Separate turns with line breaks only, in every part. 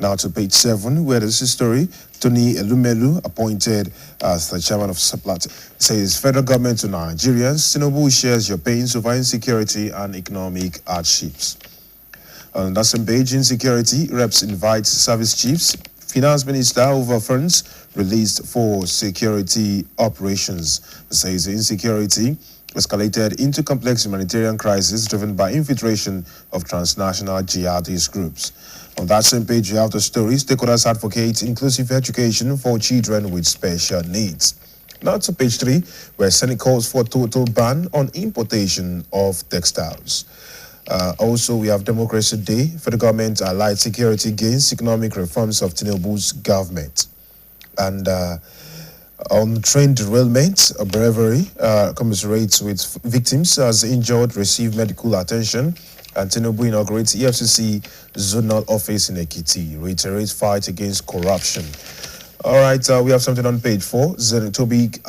Now to page 7, where there's a story. Tony Elumelu, appointed as the chairman of SEPLAT, says federal government to Nigerians, Tinubu shares your pains over insecurity and economic hardships. On that same page, insecurity, reps invite service chiefs. Finance Minister over funds released for security operations. It says insecurity escalated into complex humanitarian crisis driven by infiltration of transnational jihadist groups. On that same page, you have the story. Stakeholders advocate inclusive education for children with special needs. Now to page 3, where Senate calls for total ban on importation of textiles. Also, we have Democracy Day. Federal government allied security gains economic reforms of Tinubu's government. And on train derailment, bravery commiserates with victims as injured receive medical attention. And Tinubu inaugurates EFCC zonal office in Ekiti, reiterates fight against corruption. All right, we have something on page 4, xenophobic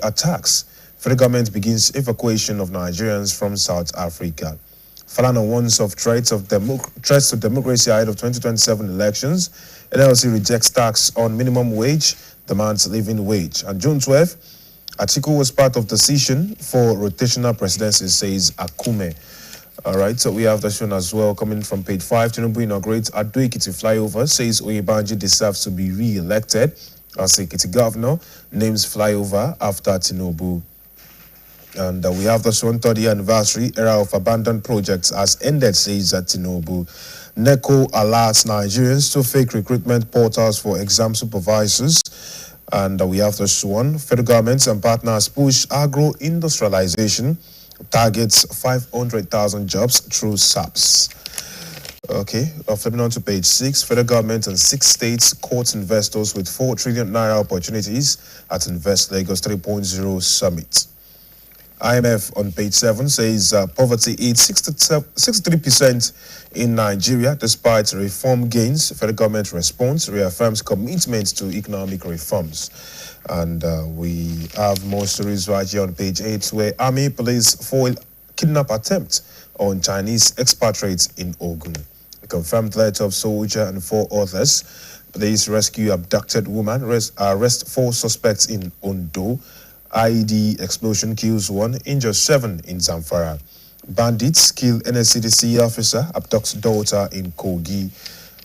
attacks. Federal government begins evacuation of Nigerians from South Africa. Falana warns of threats to democracy ahead of 2027 elections. NLC rejects tax on minimum wage, demands living wage. And June 12, Atiku was part of decision for rotational presidency, says Akume. All right, so we have this one as well coming from page 5. Tinubu inaugurates Ado-Ekiti flyover, says Oyebanji deserves to be re-elected as Ekiti governor, names flyover after Tinubu. And we have the 130th anniversary era of abandoned projects has ended, says Tinubu. NECO alerts Nigerians to fake recruitment portals for exam supervisors. And we have this one. Federal governments and partners push agro-industrialization, targets 500,000 jobs through SAPS. Okay, flipping on to page 6. Federal government and 6 states court investors with 4 trillion naira opportunities at Invest Lagos 3.0 Summit. IMF on page 7 says poverty hit 63% in Nigeria despite reform gains. Federal government response reaffirms commitment to economic reforms. And we have more stories right here on page 8 where Army police foil kidnap attempt on Chinese expatriates in Ogun. A confirmed letter of soldier and 4 others. Police rescue abducted woman, arrest 4 suspects in Ondo. IED explosion kills 1, injures 7 in Zamfara. Bandits kill NSCDC officer, abducts daughter in Kogi.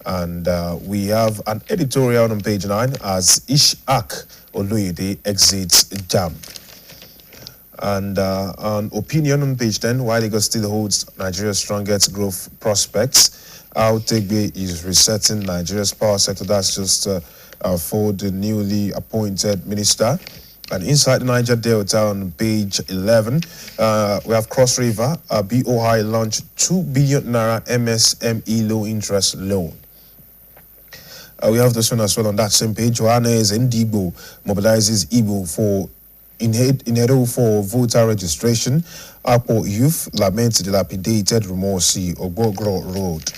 And we have an editorial on page 9 as Ishak Oloyede exits JAM. And an opinion on page 10, why Lagos still holds Nigeria's strongest growth prospects. How Tegbe is resetting Nigeria's power sector. That's just for the newly appointed minister. And inside the Niger Delta on page 11, we have Cross River. BOI launched 2 billion naira MSME low interest loan. We have this one as well on that same page. Johannes Ndigo mobilizes Igbo for Inhedo for voter registration. Apo youth laments dilapidated Rumosi Ogbogro Road.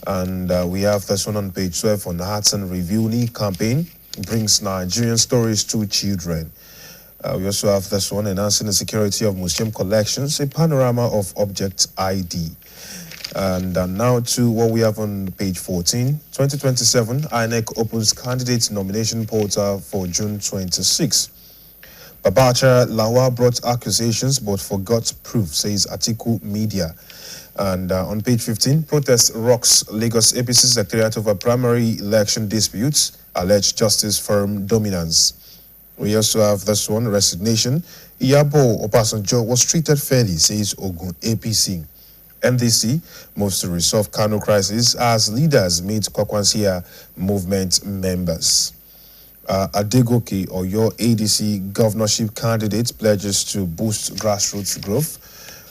And we have this one on page 12 on the Hudson Review campaign. Brings Nigerian stories to children. We also have this one, enhancing the security of museum collections, a panorama of object ID. And now to what we have on page 14. 2027, INEC opens candidate nomination portal for June 26. Babacha Lawa brought accusations but forgot proof, says Atiku Media. And on page 15, protest rocks Lagos APC Secretariat over primary election disputes, alleged justice firm dominance. We also have this one, resignation. Iyabo Obasanjo was treated fairly, says Ogun APC. MDC moves to resolve Kano crisis as leaders meet Kwakwansia movement members. Adegoke Oyo ADC governorship candidate pledges to boost grassroots growth.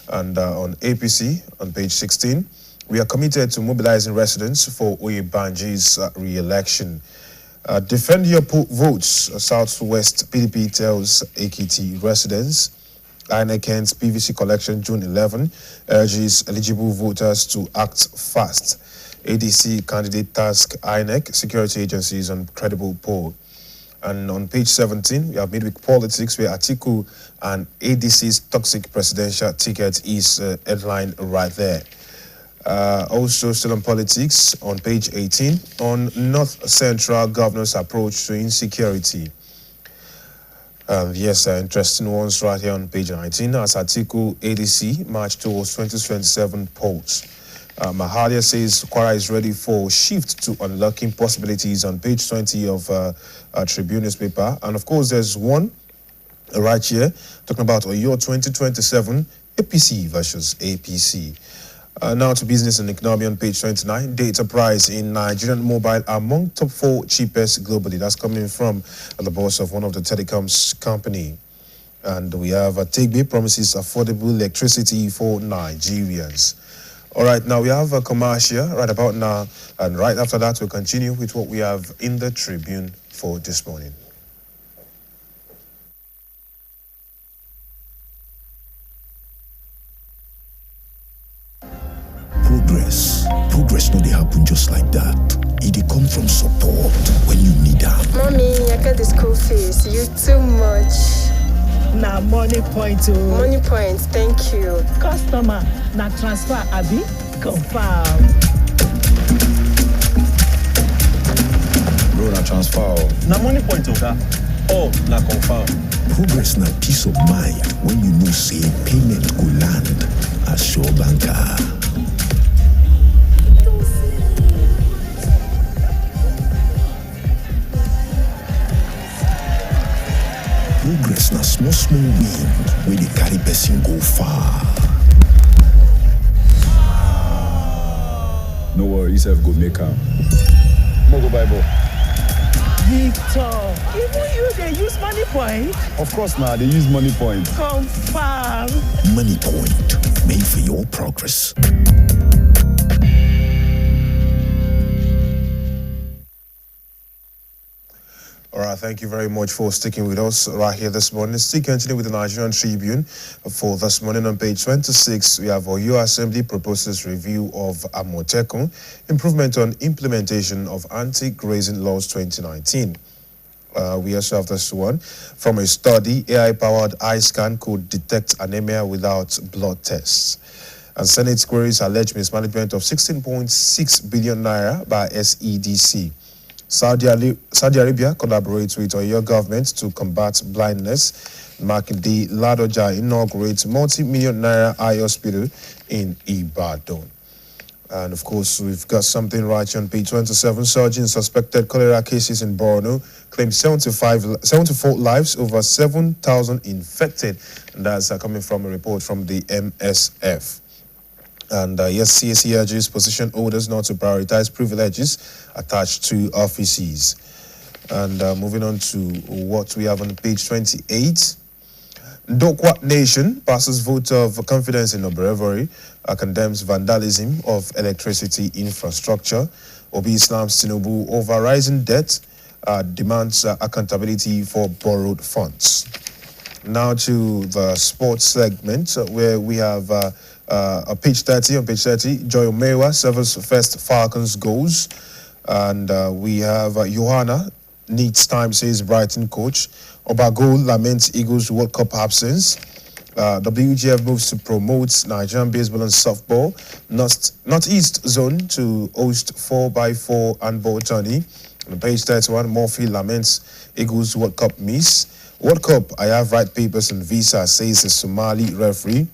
And on APC, on page 16, we are committed to mobilizing residents for Oyebanji's re-election. Defend your votes, Southwest PDP tells Ekiti residents. INEC ends PVC collection June 11, urges eligible voters to act fast. ADC candidate task INEC, security agencies on credible poll. And on page 17, we have midweek politics where Atiku and ADC's toxic presidential ticket is headlined right there. Also still on politics on page 18 on North Central Governor's approach to insecurity. Yes, interesting ones right here on page 19 as Article ADC march towards 2027 polls. Mahalia says Kwara is ready for shift to unlocking possibilities on page 20 of Tribune newspaper. And of course, there's one right here talking about Oyo 2027 APC versus APC. Now to business and economy on page 29. Data price in Nigerian mobile among top 4 cheapest globally. That's coming from the boss of one of the telecoms company. And we have Tegbe promises affordable electricity for Nigerians. All right, now we have a commercial right about now. And right after that, we'll continue with what we have in the Tribune for this morning.
Progress no dey happen just like that. It dey come from support when you need am.
Mommy, I got the school fees. You too much.
Na money point o.
Money point, thank you.
Customer, na transfer abi? Confirm.
Bro, na transfer.
Na money point oga. Oh, na confirm.
Progress na peace of mind when you know say payment go land as sure banker. Progress na small win wey dey carry person go far.
No worry, yourself go make am. Mo go buy ball.
Victor, even you dey use money point?
Of course na, they use money point.
Confirm.
Money point, made for your progress.
All right, thank you very much for sticking with us right here this morning. Still continuing with the Nigerian Tribune for this morning on page 26. We have Oyo Assembly proposes review of Amotekun, improvement on implementation of anti-grazing laws 2019. We also have this one. From a study, AI-powered eye scan could detect anemia without blood tests. And Senate queries alleged mismanagement of 16.6 billion naira by SEDC. Saudi Arabia collaborates with Oyo government to combat blindness. Makinde Ladoja inaugurates multi-million naira eye hospital in Ibadan. And of course, we've got something right here on page 27. Surge in suspected cholera cases in Borno claims 74 lives, over 7,000 infected. And that's coming from a report from the MSF. And yes, CAC urges position holders not to prioritize privileges attached to offices. And moving on to what we have on page 28. Dokwa Nation passes vote of confidence in Oberevori, condemns vandalism of electricity infrastructure. Obi Islam's Tinubu over rising debt, demands accountability for borrowed funds. Now to the sports segment where we have page 30. On page 30, Joy Omewa serves first Falcons goals. And we have Johanna needs time, says Brighton coach. Obagol laments Eagles World Cup absence. WGF moves to promote Nigerian baseball and softball. Northeast zone to host 4x4 handball tourney. On page 31, Murphy laments Eagles World Cup miss. World Cup, I have right papers and visa, says the Somali referee.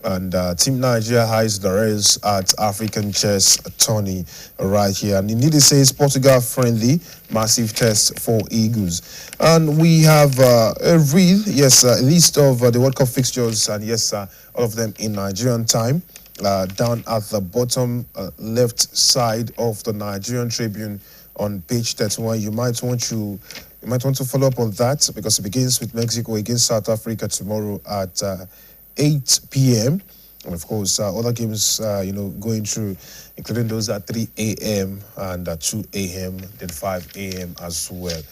And Team Nigeria hides the race at African chess tourney right here. And indeed it says Portugal friendly, massive test for Eagles. And we have a list of the World Cup fixtures, and yes, all of them in Nigerian time. Down at the bottom left side of the Nigerian Tribune on page 31. You might want to follow up on that because it begins with Mexico against South Africa tomorrow at 8 p.m. And of course, other games, going through, including those at 3 a.m. and at 2 a.m., then 5 a.m. as well.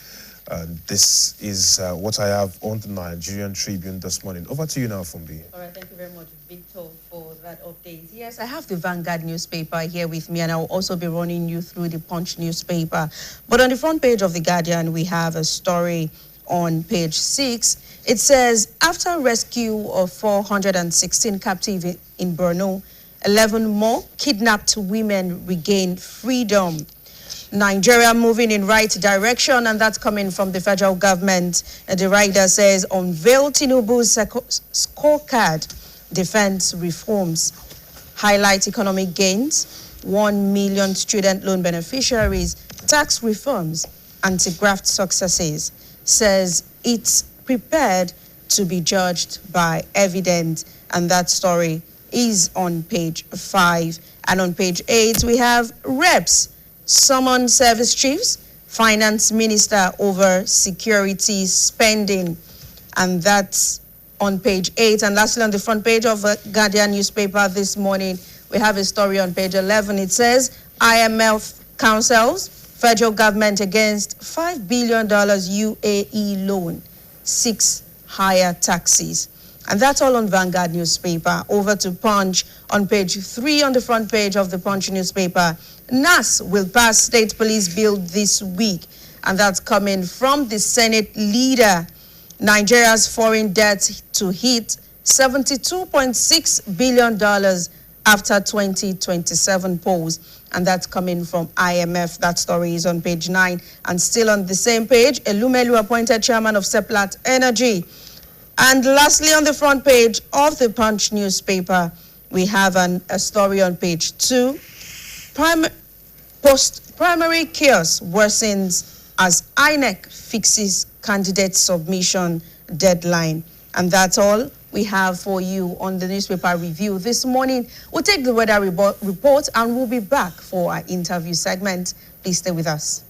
And this is what I have on the Nigerian Tribune this morning. Over to you now, Fumbi.
All right, thank you very much, Victor, for that update. Yes, I have the Vanguard newspaper here with me, and I will also be running you through the Punch newspaper. But on the front page of The Guardian, we have a story on page 6. It says, after rescue of 416 captive in Borno, 11 more kidnapped women regain freedom. Nigeria moving in right direction, and that's coming from the federal government. The writer says, unveil Tinubu's scorecard, defense reforms, highlight economic gains, 1 million student loan beneficiaries, tax reforms, anti-graft successes, says it's prepared to be judged by evidence. And that story is on page 5. And on page 8, we have reps summon service chiefs, finance minister over security spending. And that's on page 8. And lastly, on the front page of the Guardian newspaper this morning, we have a story on page 11. It says, IMF counsels federal government against $5 billion UAE loan, 6 higher taxes. And that's all on Vanguard newspaper. Over to Punch on page 3 on the front page of the Punch newspaper. NAS will pass state police bill this week. And that's coming from the Senate leader. Nigeria's foreign debt to hit $72.6 billion after 2027 polls. And that's coming from IMF. That story is on page 9. And still on the same page, Elumelu appointed chairman of Seplat Energy. And lastly, on the front page of the Punch newspaper, we have a story on page 2. Post-primary chaos worsens as INEC fixes candidate submission deadline. And that's all we have for you on the newspaper review this morning. We'll take the weather report and we'll be back for our interview segment. Please stay with us.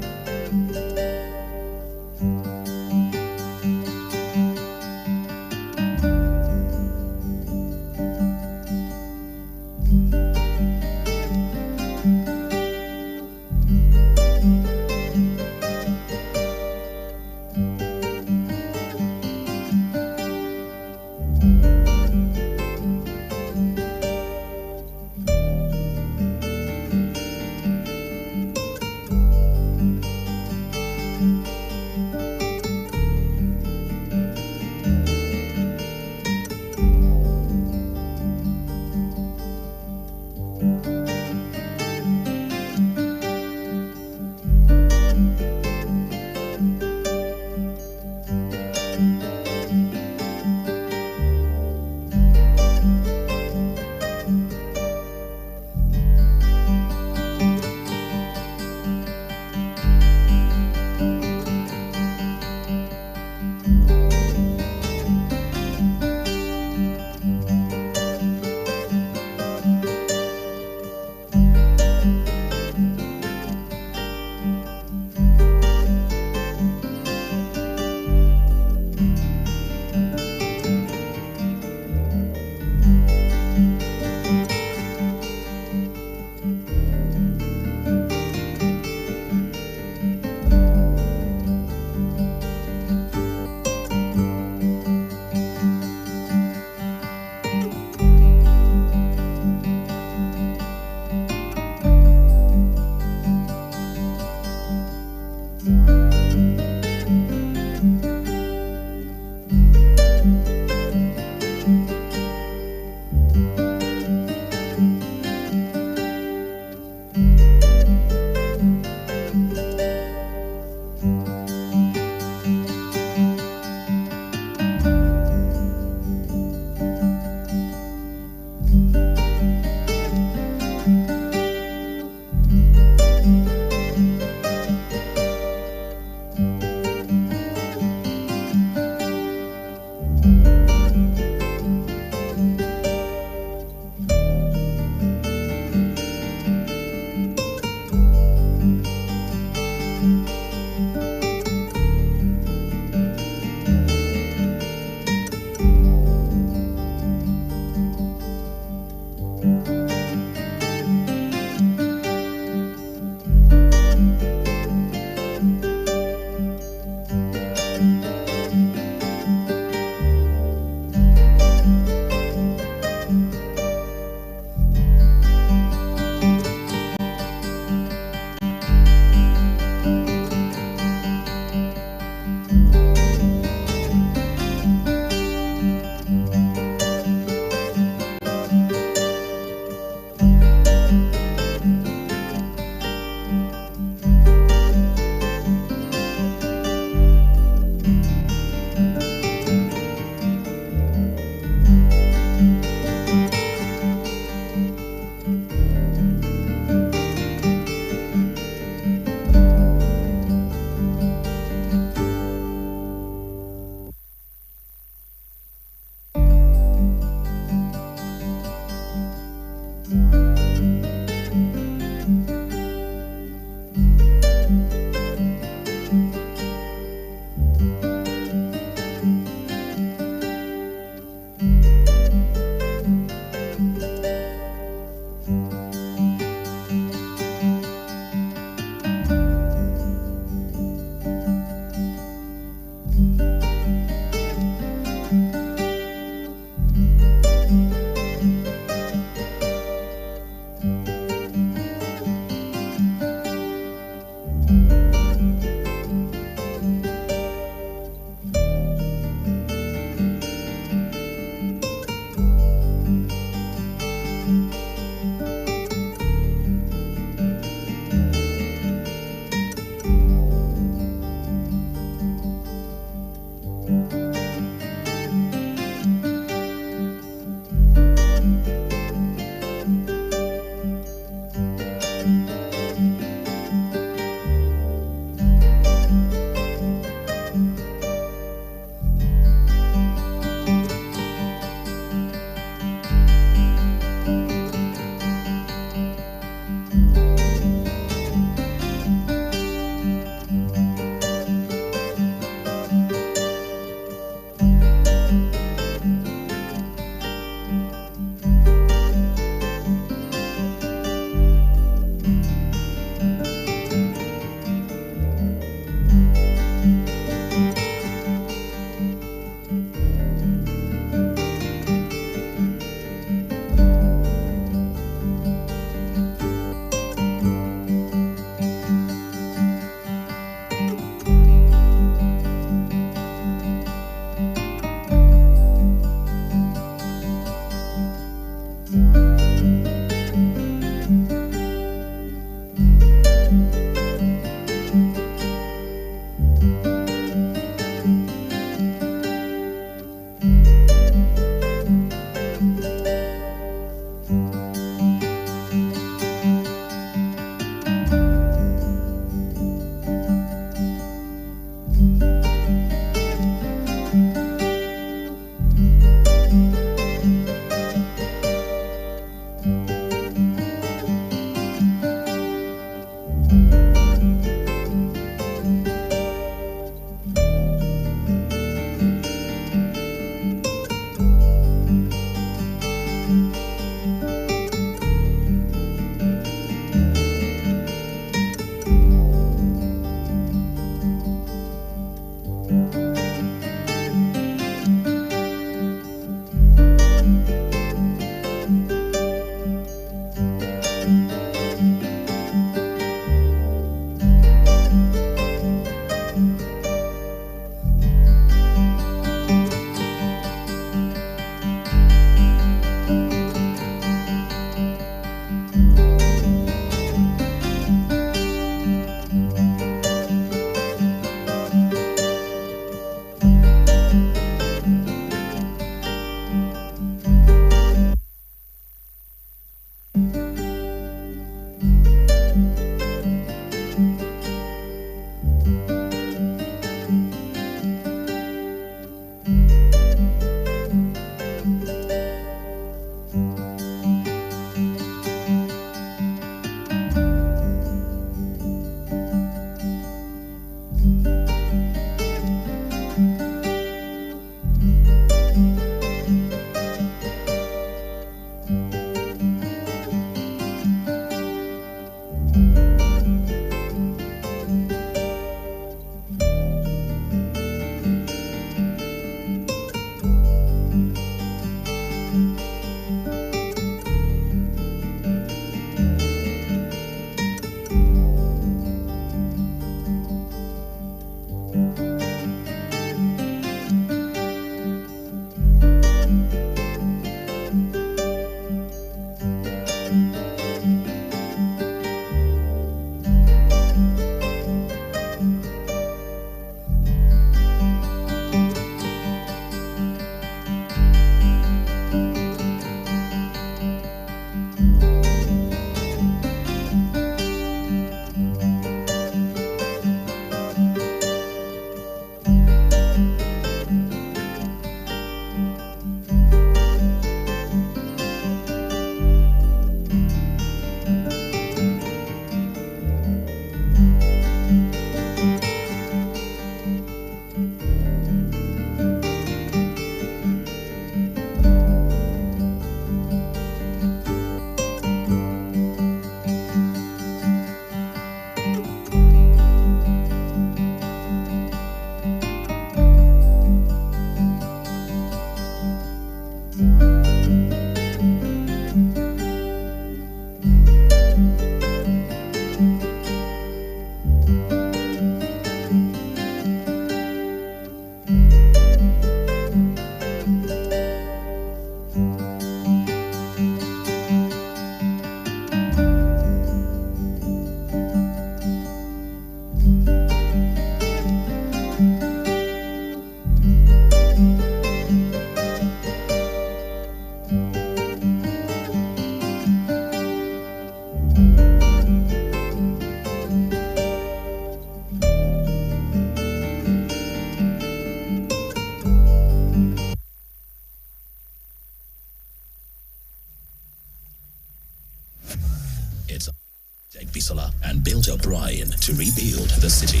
soldier Brian to rebuild the city.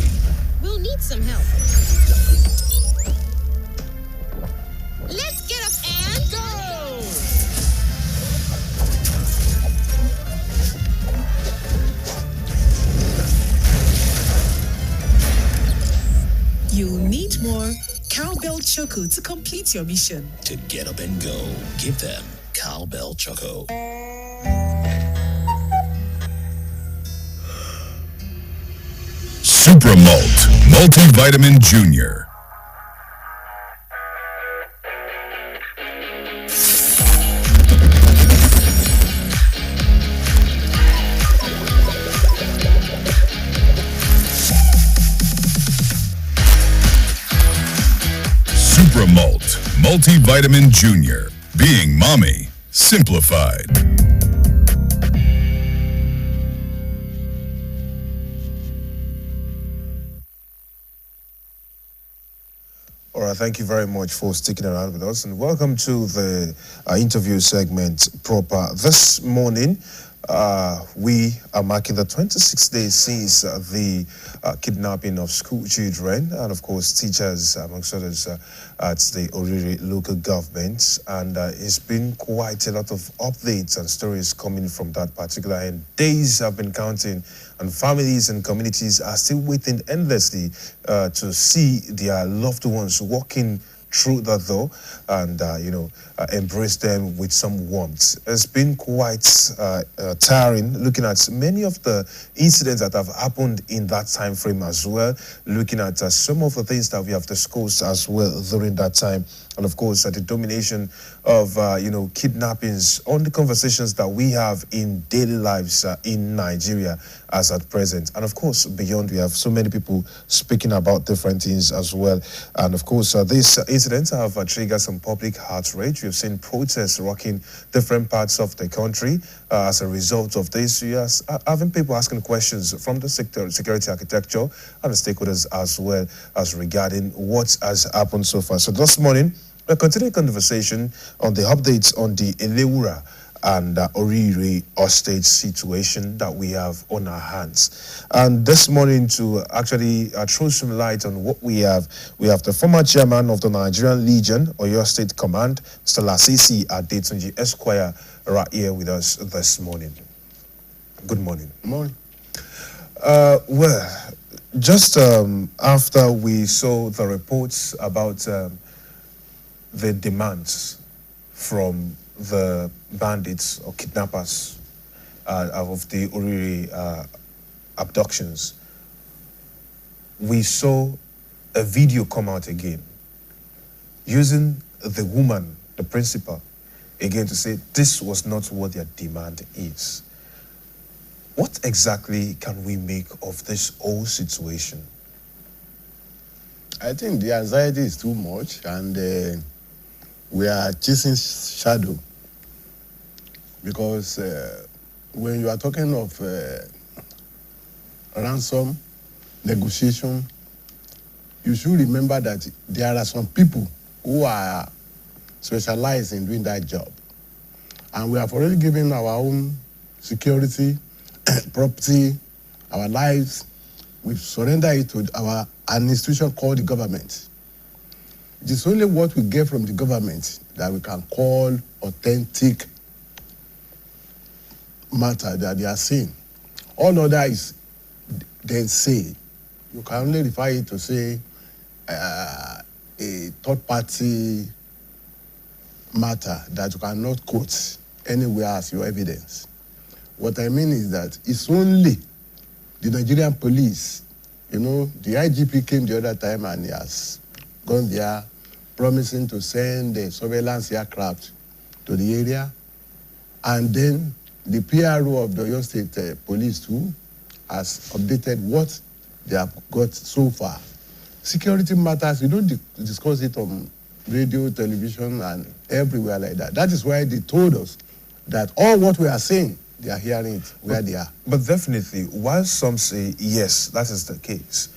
We'll need some help. Let's get up and go!
You'll need more Cowbell Choco to complete your mission.
To get up and go, give them Cowbell Choco.
Supra Malt, Multivitamin Junior. Supra Malt, Multivitamin Junior. Being mommy, simplified.
All right, thank you very much for sticking around with us, and welcome to the interview segment proper. This morning, we are marking the 26th day since the kidnapping of school children and, of course, teachers, amongst others, at the Oriri local government. And it's been quite a lot of updates and stories coming from that particular end. Days have been counting, and families and communities are still waiting endlessly to see their loved ones walking through that door and, embrace them with some warmth. It's been quite tiring looking at many of the incidents that have happened in that time frame as well, looking at some of the things that we have discussed as well during that time. And of course, the domination of, kidnappings on the conversations that we have in daily lives in Nigeria as at present. And of course, beyond, we have so many people speaking about different things as well. And of course, these incidents have triggered some public outrage. We've seen protests rocking different parts of the country. As a result of this, we are having people asking questions from the sector, security architecture, and the stakeholders as well as regarding what has happened so far. So this morning, we're continuing conversation on the updates on the Elewura and Oriri hostage situation that we have on our hands. And this morning, to actually throw some light on what we have the former chairman of the Nigerian Legion, Oyo State Command, Mr. Lasisi Adetunji Esquire, right here with us this morning. Good morning.
Good morning.
Well, just after we saw the reports about the demands from the bandits or kidnappers of the Oriri abductions, we saw a video come out again using the woman, the principal, again to say this was not what their demand is. What exactly can we make of this whole situation?
I think the anxiety is too much, and we are chasing shadow, because when you are talking of ransom negotiation, you should remember that there are some people who are specialized in doing that job, and we have already given our own security, property, our lives. We've surrendered it to an institution called the government. It is only what we get from the government that we can call authentic matter that they are saying. All other is then say. You can only refer it to say a third-party matter that you cannot quote anywhere as your evidence. What I mean is that it's only the Nigerian police. The IGP came the other time and he has gone there promising to send the surveillance aircraft to the area. And then the PRO of the Oyo State Police too has updated what they have got so far. Security matters, you don't discuss it on radio, television, and everywhere like that. That is why they told us that all what we are saying, they are hearing it where they are.
But definitely, while some say yes, that is the case,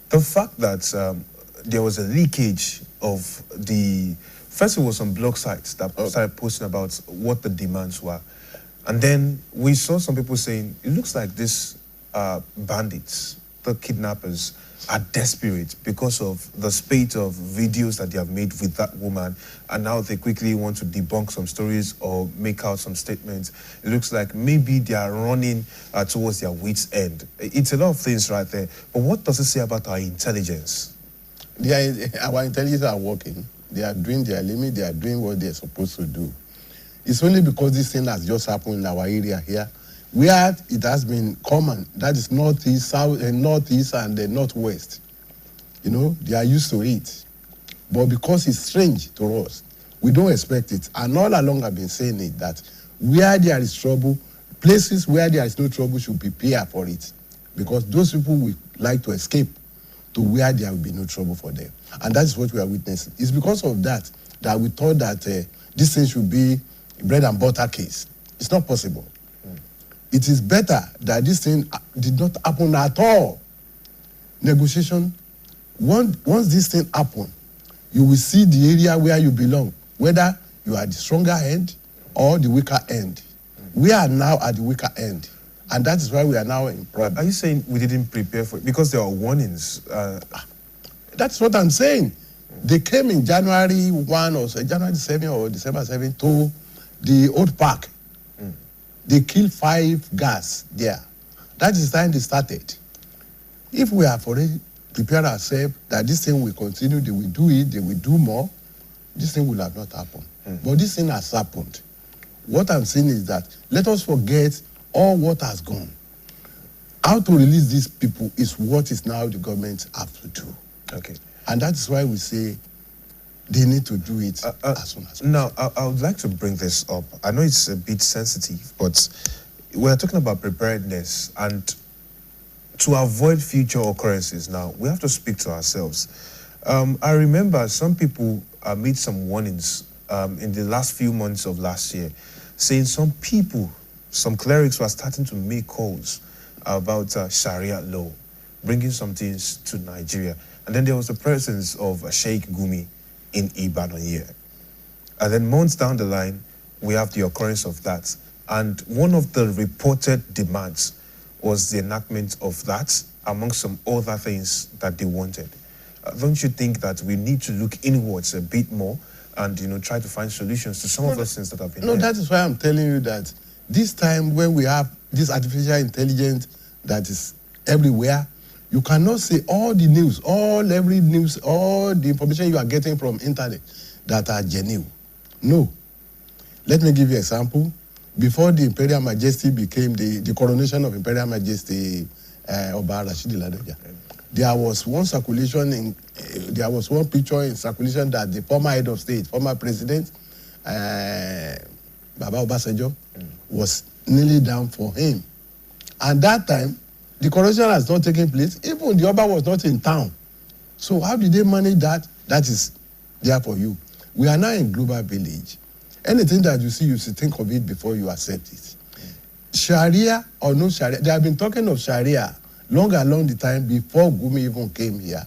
the fact that there was a leakage of the, first it was some blog sites that started posting about what the demands were. And then we saw some people saying, it looks like this bandits, the kidnappers, are desperate because of the spate of videos that they have made with that woman, and now they quickly want to debunk some stories or make out some statements. It looks like maybe they are running towards their wits' end. It's a lot of things right there. But what does it say about our intelligence?
Our intelligence are working. They are doing their limit. They are doing what they're supposed to do. It's only because this thing has just happened in our area here, where it has been common. That is northeast, south, northeast, and the northwest. You know, they are used to it. But because it's strange to us, we don't expect it. And all along I've been saying it, that where there is trouble, places where there is no trouble should prepare for it. Because those people will like to escape to where there will be no trouble for them. And that is what we are witnessing. It's because of that that we thought that this thing should be a bread and butter case. It's not possible. It is better that this thing did not happen at all. Negotiation, once this thing happens, you will see the area where you belong, whether you are the stronger end or the weaker end. We are now at the weaker end, and that is why we are now in problem.
Are you saying we didn't prepare for it? Because there are warnings.
That's what I'm saying. They came in January 1 or so, January 7 or December 7 to the old park. They killed 5 guards there. That is the time they started. If we have already prepared ourselves that this thing will continue, they will do it, they will do more, this thing will have not happened. But this thing has happened. What I'm saying is that let us forget all what has gone. How to release these people is what is now the government have to do.
Okay.
And that is why we say they need to do it as soon as possible.
Now, I would like to bring this up. I know it's a bit sensitive, but we're talking about preparedness, and to avoid future occurrences now, we have to speak to ourselves. I remember some people made some warnings in the last few months of last year, saying some people, some clerics were starting to make calls about Sharia law, bringing some things to Nigeria. And then there was the presence of Sheikh Gumi in Ibadan here. And then months down the line, we have the occurrence of that. And one of the reported demands was the enactment of that, among some other things that they wanted. Don't you think that we need to look inwards a bit more and, you know, try to find solutions to some of those things that have been
No, that is why I'm telling you that this time when we have this artificial intelligence that is everywhere, you cannot say all the news, every news, all the information you are getting from internet that are genuine. No. Let me give you an example. Before the Imperial Majesty became the coronation of Imperial Majesty Oba Rashidi Ladoja, there was one circulation there was one picture in circulation that the former head of state, former president, Baba Obasanjo, was kneeling down for him. And that time, the coronation has not taken place. Even the Oba was not in town. So how did they manage that? That is there for you. We are now in global village. Anything that you see, you should think of it before you accept it. Sharia or no Sharia, they have been talking of Sharia along the time before Gumi even came here.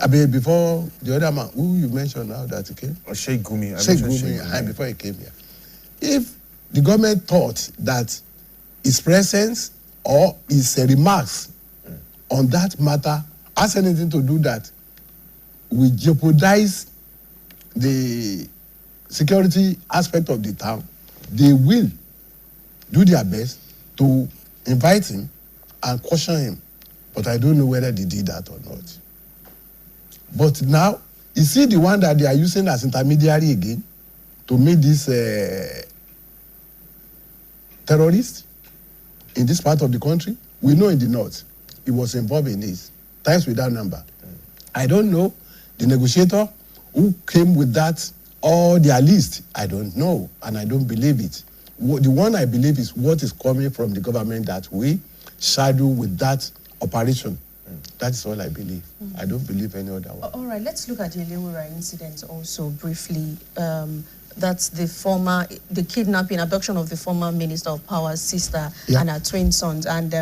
I mean, before the other man, who you mentioned now that he came?
Sheikh Gumi.
Sheikh Gumi, before he came here. If the government thought that his presence or his remarks on that matter has anything to do that will jeopardize the security aspect of the town, they will do their best to invite him and caution him. But I don't know whether they did that or not. But now, you see the one that they are using as intermediary again to make this terrorist in this part of the country? We know in the north, he was involved in this, times without number. I don't know the negotiator who came with that or their list. I don't know, and I don't believe it. The one I believe is what is coming from the government that we shadow with that operation. That is all I believe. I don't believe any other one.
All right, let's look at the Elewura incident also briefly. That's the kidnapping, abduction of the former Minister of Power's sister and her twin sons. And,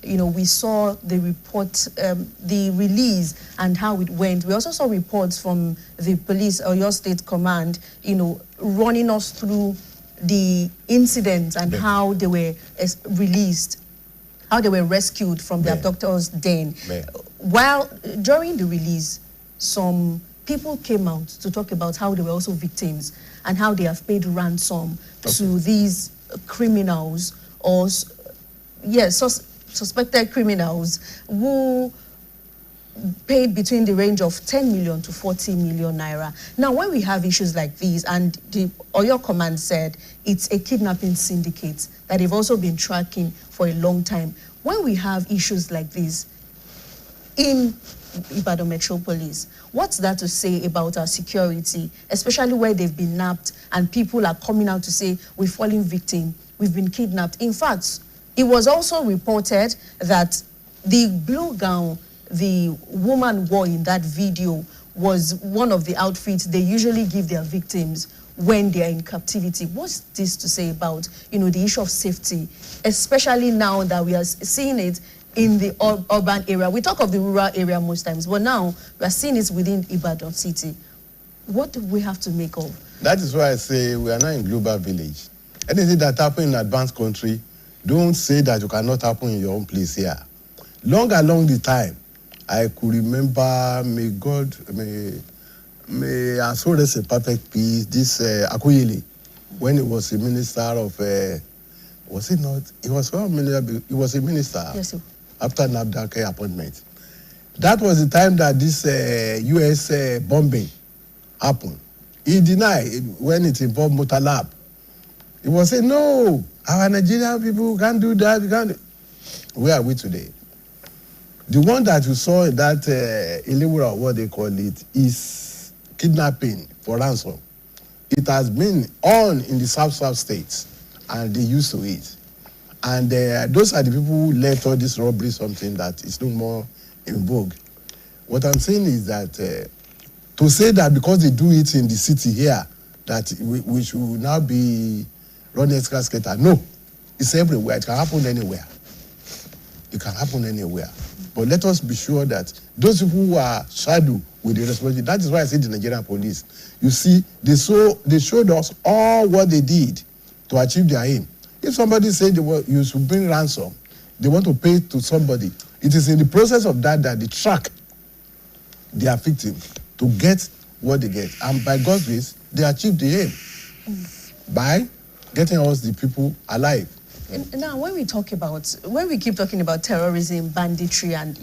we saw the report, the release and how it went. We also saw reports from the police or your state command, running us through the incidents and how they were released. how they were rescued from the abductors' den. While during the release, some people came out to talk about how they were also victims and how they have paid ransom to these criminals or suspected criminals who paid between the range of 10 million to 40 million naira. Now, when we have issues like these, and the Oyo Command said it's a kidnapping syndicate that they've also been tracking for a long time. When we have issues like this in Ibadan Metropolis, what's that to say about our security, especially where they've been nabbed and people are coming out to say, we've fallen victim, we've been kidnapped. In fact, it was also reported that the blue gown the woman wore in that video was one of the outfits they usually give their victims when they are in captivity. What's this to say about, the issue of safety, especially now that we are seeing it in the urban area? We talk of the rural area most times, but now we are seeing it within Ibadan city. What do we have to make of?
That is why I say we are not in global village. Anything that happens in advanced country, don't say that you cannot happen in your own place here. Along the time, I could remember, may I so rest in perfect peace, this Akuyele, when he was a minister of, was it not? He was a minister
yes, sir.
After NAFDAC appointment. That was the time that this US bombing happened. He denied when it involved Motor Lab. He was saying, no, our Nigerian people can't do that. We can't. Where are we today? The one that you saw in that Ilewura, what they call it, is kidnapping for ransom. It has been on in the South states, and they used to it. And those are the people who let all this robbery something that is no more in vogue. What I'm saying is that to say that because they do it in the city here, that we should now be running escalator. No, it's everywhere. It can happen anywhere. It can happen anywhere. But let us be sure that those people who are saddled with the responsibility, that is why I say the Nigerian police. You see, they showed us all what they did to achieve their aim. If somebody said you should bring ransom, they want to pay to somebody, it is in the process of that they track their victim to get what they get. And by God's grace, they achieve the aim by getting us the people alive.
Now, when we keep talking about terrorism, banditry, and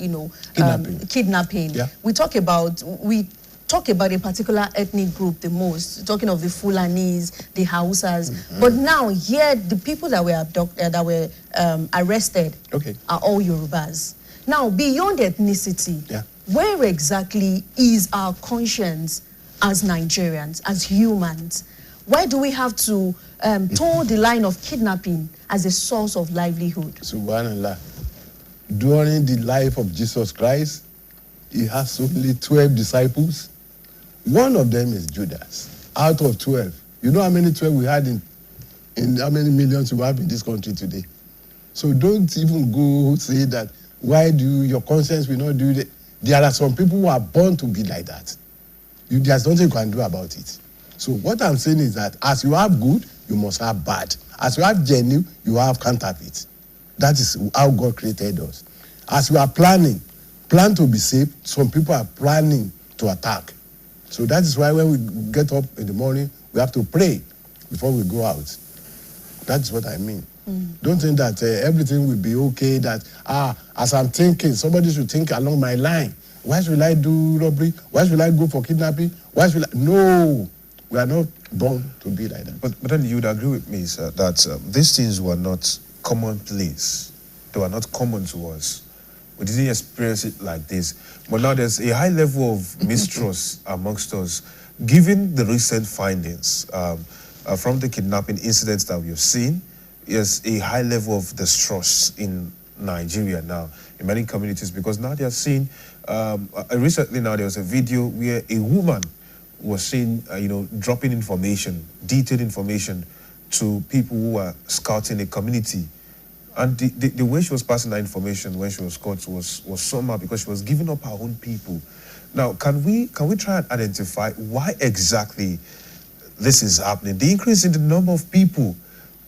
kidnapping, we talk about a particular ethnic group the most. Talking of the Fulanis, the Hausas, but now here the people that were arrested are all Yorubas. Now, beyond ethnicity, where exactly is our conscience as Nigerians, as humans? Why do we have to toe the line of kidnapping as a source of livelihood?
Subhanallah. During the life of Jesus Christ, he has only 12 disciples. One of them is Judas, out of 12. You know how many 12 we had in how many millions we have in this country today? So don't even go say that, why do your conscience will not do that? There are some people who are born to be like that. There's nothing you can do about it. So what I'm saying is that as you have good, you must have bad. As you have genuine, you have counterfeit. That is how God created us. As we are plan to be safe, some people are planning to attack. So that is why when we get up in the morning, we have to pray before we go out. That's what I mean. Don't think that everything will be okay, that, as I'm thinking, somebody should think along my line. Why should I do robbery? Why should I go for kidnapping? No. We are not born to be like that.
But then you would agree with me, sir, that these things were not commonplace. They were not common to us. We didn't experience it like this. But now there's a high level of mistrust amongst us, given the recent findings from the kidnapping incidents that we have seen. There's a high level of distrust in Nigeria now, in many communities, because now they are seeing, recently now there was a video where a woman was seen, dropping information, detailed information to people who are scouting a community. And the way she was passing that information when she was caught was somehow because she was giving up her own people. Now, can we try and identify why exactly this is happening? The increase in the number of people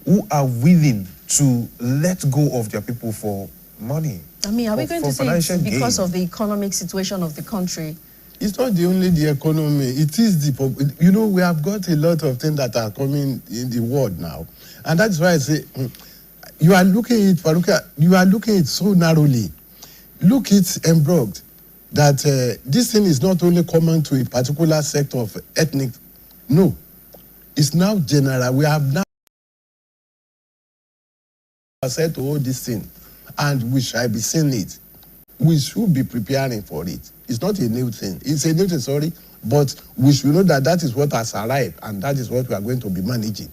who are willing to let go of their people for money.
I mean, are we going to say it's because of the economic situation of the country?
It's not only the economy. It is the, you know, we have got a lot of things that are coming in the world now. And that's why I say, you are looking at it, Faruka, you are looking at it so narrowly. Look it embroidered that this thing is not only common to a particular sector of ethnic. No, it's now general. We have now said to all this thing, and we shall be seeing it. We should be preparing for it. It's not a new thing. It's a new thing, sorry, but we should know that that is what has arrived, and that is what we are going to be managing.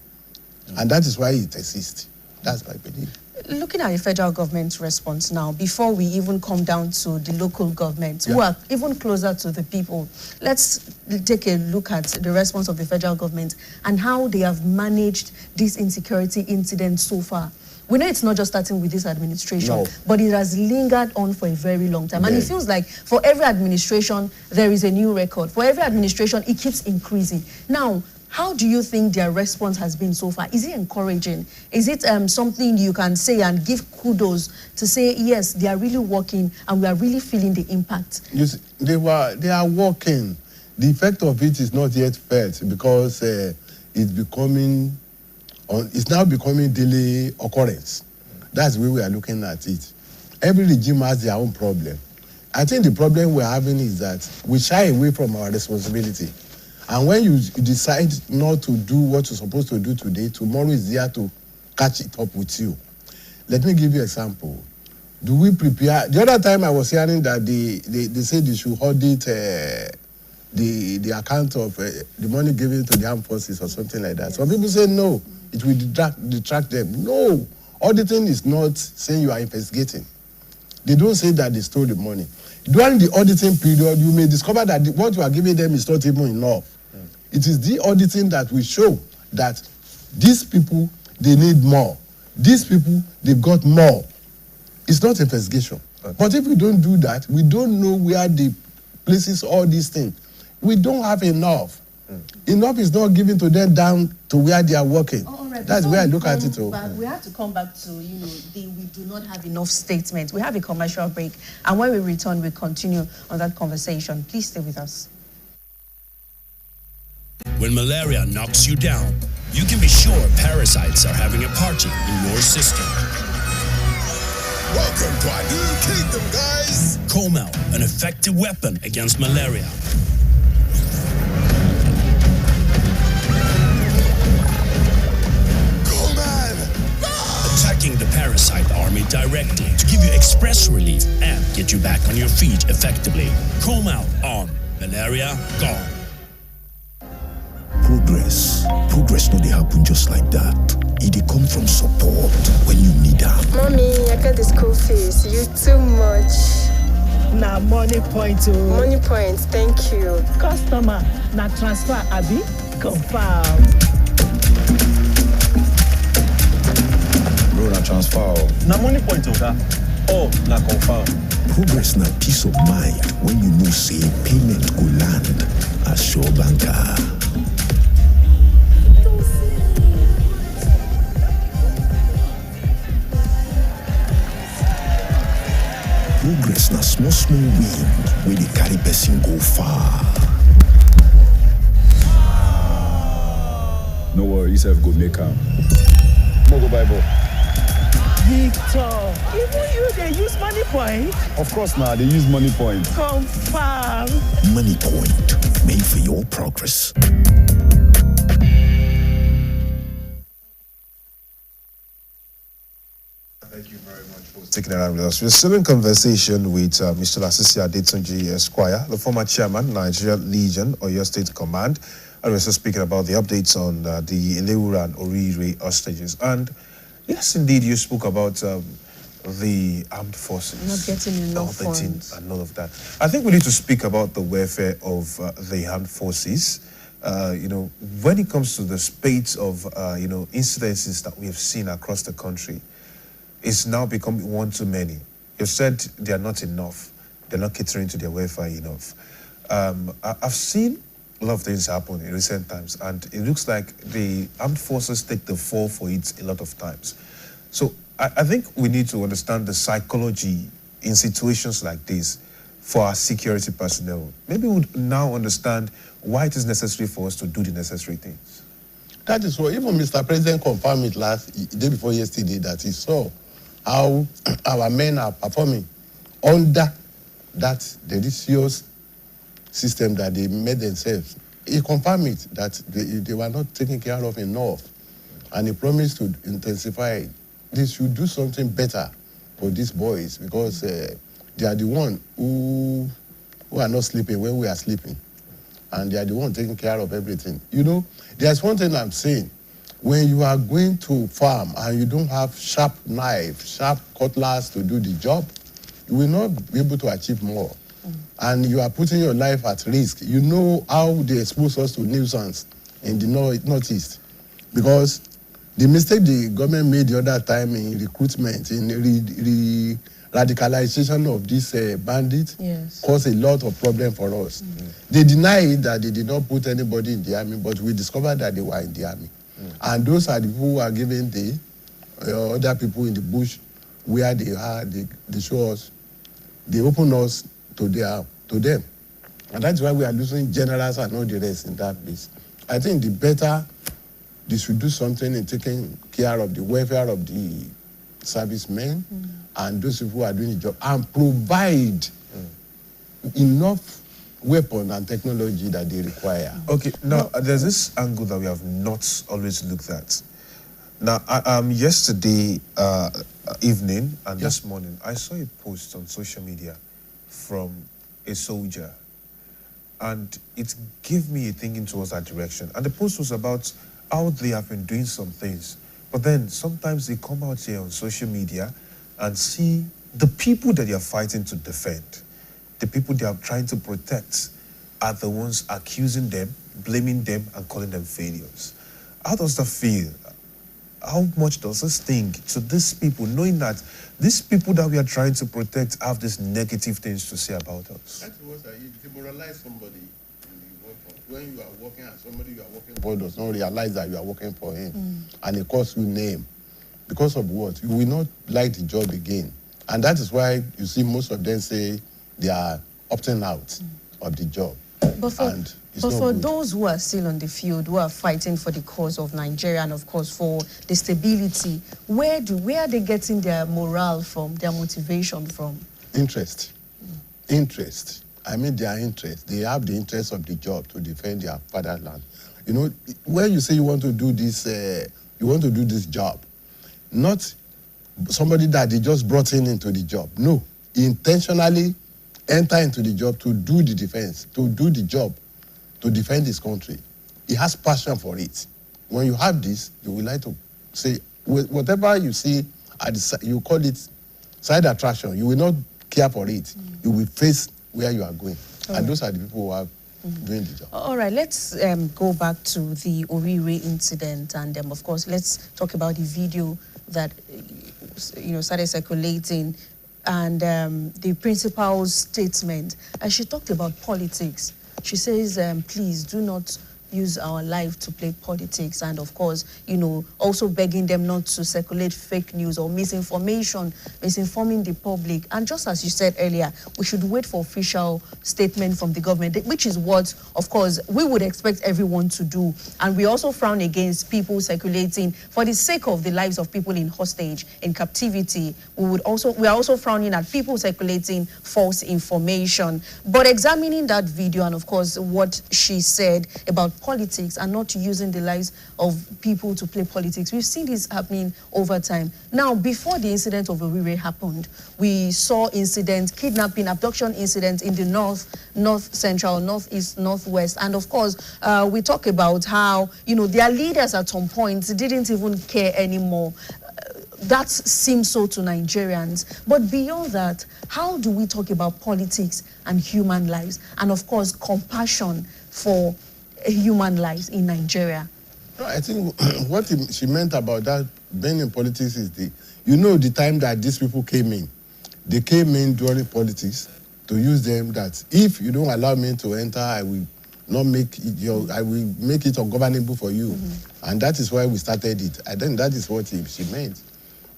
And that is why it exists. That's my belief.
Looking at the federal government's response now, before we even come down to the local governments, who are even closer to the people, let's take a look at the response of the federal government and how they have managed this insecurity incident so far. We know it's not just starting with this administration, but it has lingered on for a very long time. And it feels like for every administration, there is a new record. For every administration, it keeps increasing. Now, how do you think their response has been so far? Is it encouraging? Is it something you can say and give kudos to say, yes, they are really working and we are really feeling the impact?
You see, they are working. The effect of it is not yet felt because it's now becoming daily occurrence. That's the way we are looking at it. Every regime has their own problem. I think the problem we're having is that we shy away from our responsibility. And when you decide not to do what you're supposed to do today, tomorrow is there to catch it up with you. Let me give you an example. Do we prepare? The other time I was hearing that they said they should audit the account of the money given to the armed forces or something like that. Some people say no, it will detract them. No, auditing is not saying you are investigating. They don't say that they stole the money. During the auditing period, you may discover that what you are giving them is not even enough. It is the auditing that will show that these people, they need more. These people, they got more. It's not investigation. Okay. But if we don't do that, we don't know where the places all these things. We don't have enough. Enough is not given to them down to where they are working. That's where I look at it.
We have to come back to, we do not have enough statements. We have a commercial break. And when we return, we continue on that conversation. Please stay with us.
When malaria knocks you down, you can be sure parasites are having a party in your system.
Welcome to our new kingdom, guys!
Comel, an effective weapon against malaria. Attacking the parasite army directly to give you express relief and get you back on your feet effectively. Comel on. Malaria gone.
Progress no dey happen just like that. It dey come from support when you need am.
Mommy, I got the school fees. You too much.
Na money point.
Money point, thank you.
Customer, na transfer, abi? Confirm.
Bro, na transfer.
Na money point, oga. Oh, na confirm.
Progress na peace of mind when you know say payment go land as sure banker. Progress na small wind wey dey carry person go far.
No worry, yourself go make am. Mogo Bible.
Victor, even you, they use money point?
Of course now, they use money point.
Confirm.
Money point, made for your progress.
Thank you very much for sticking around with us. We're still in conversation with Mr. Lasisi Adetunji Esquire, the former chairman, Nigeria Legion, Oyo State Command. And we're still speaking about the updates on the Ilewura and Orire hostages. And yes, indeed, you spoke about the armed forces.
Not getting enough funds.
And all of that. I think we need to speak about the welfare of the armed forces. When it comes to the spate of, incidences that we have seen across the country, it's now become one too many. You've said they are not enough. They're not catering to their welfare enough. I've seen a lot of things happen in recent times, and it looks like the armed forces take the fall for it a lot of times. So I think we need to understand the psychology in situations like this for our security personnel. Maybe we would now understand why it is necessary for us to do the necessary things.
That is why even Mr. President confirmed it day before yesterday that he saw how our men are performing under that delicious system that they made themselves. He confirmed it that they were not taken care of enough, and he promised to intensify it. They should do something better for these boys because they are the one who are not sleeping when we are sleeping, and they are the one taking care of everything. You know, there's one thing I'm saying. When you are going to farm and you don't have sharp knife, sharp cutlass to do the job, you will not be able to achieve more. And you are putting your life at risk. You know how they expose us to nuisance in the northeast. Because the mistake the government made the other time in recruitment, in radicalization of these bandits, caused a lot of problem for us. They denied that they did not put anybody in the army, but we discovered that they were in the army. And those are the people who are giving the other people in the bush where they are, they show us, they open us to them. And that's why we are losing generals and all the rest in that place. I think the better they should do something in taking care of the welfare of the servicemen and those people who are doing the job, and provide enough weapon and technology that they require.
Okay, now there's this angle that we have not always looked at. Now, yesterday evening and this morning, I saw a post on social media from a soldier, and it gave me a thinking towards that direction. And the post was about how they have been doing some things, but then sometimes they come out here on social media and see the people that they are fighting to defend, the people they are trying to protect, are the ones accusing them, blaming them, and calling them failures. How does that feel? How much does this sting to these people, knowing that these people that we are trying to protect have these negative things to say about us?
That's what you demoralize somebody in the workforce. When you are working and somebody you are working for does not realize that you are working for him, and it calls you name. Because of what? You will not like the job again. And that is why you see most of them say they are opting out of the job.
But for those who are still on the field, who are fighting for the cause of Nigeria and, of course, for the stability, where are they getting their morale from, their motivation from? Interest.
Interest. I mean, their interest. They have the interest of the job to defend their fatherland. You know, when you say you want to do this job, not somebody that they just brought into the job. No, intentionally enter into the job to do the defense, to do the job, to defend his country. He has passion for it. When you have this, you will like to say, whatever you see, you call it side attraction, you will not care for it. You will face where you are going. And those are the people who are doing the job.
All right, let's go back to the Orire incident, and of course, let's talk about the video that started circulating, and the principal's statement. And she talked about politics. She says, please do not use our life to play politics, and of course, also begging them not to circulate fake news or misinforming the public. And just as you said earlier, we should wait for official statement from the government, which is what, of course, we would expect everyone to do. And we also frown against people circulating for the sake of the lives of people in hostage, in captivity. We are also frowning at people circulating false information. But examining that video and, of course, what she said about politics and not using the lives of people to play politics, we've seen this happening over time. Now, before the incident of Orire happened, we saw kidnapping, abduction incidents in the north central, northeast, northwest. And of course, we talk about how, their leaders at some point didn't even care anymore. That seems so to Nigerians. But beyond that, how do we talk about politics and human lives? And of course, compassion for human lives in Nigeria?
I think what she meant about that being in politics is the time that these people came in. They came in during politics to use them that if you don't allow me to enter, I will make it ungovernable for you. And that is why we started it. I think that is what she meant.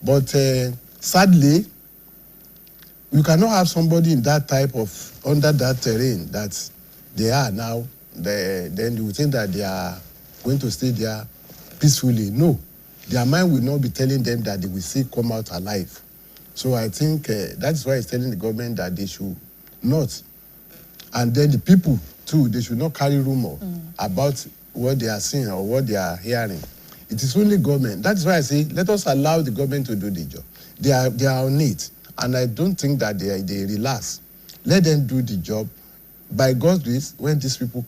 But sadly, you cannot have somebody in that type of, under that terrain that they are now, then you think that they are going to stay there peacefully. No, their mind will not be telling them that they will still come out alive. So I think that's why it's telling the government that they should not. And then the people too, they should not carry rumor about what they are seeing or what they are hearing. It is only government. That's why I say, let us allow the government to do the job. They are on it. And I don't think that they relax. Let them do the job. By God's grace, when these people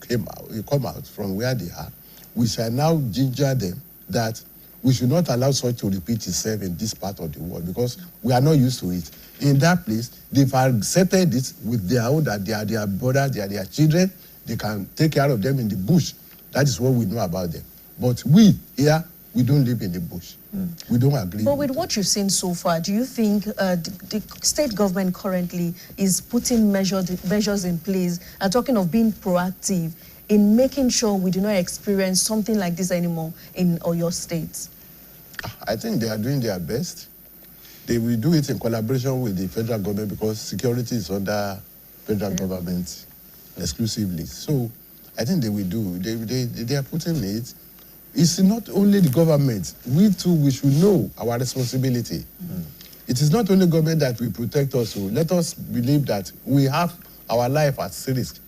come out from where they are, we shall now ginger them that we should not allow such to repeat itself in this part of the world because we are not used to it. In that place, they've accepted it with their own, that they are their brothers, they are their children, they can take care of them in the bush. That is what we know about them. But we here, we don't live in the bush. We don't agree.
But with what you've seen so far, do you think the state government currently is putting measures in place and talking of being proactive in making sure we do not experience something like this anymore in Oyo State?
I think they are doing their best. They will do it in collaboration with the federal government because security is under federal government exclusively. So I think they will do. They are putting it. It's not only the government. We too, we should know our responsibility. It is not only government that will protect us. So let us believe that we have our life at risk.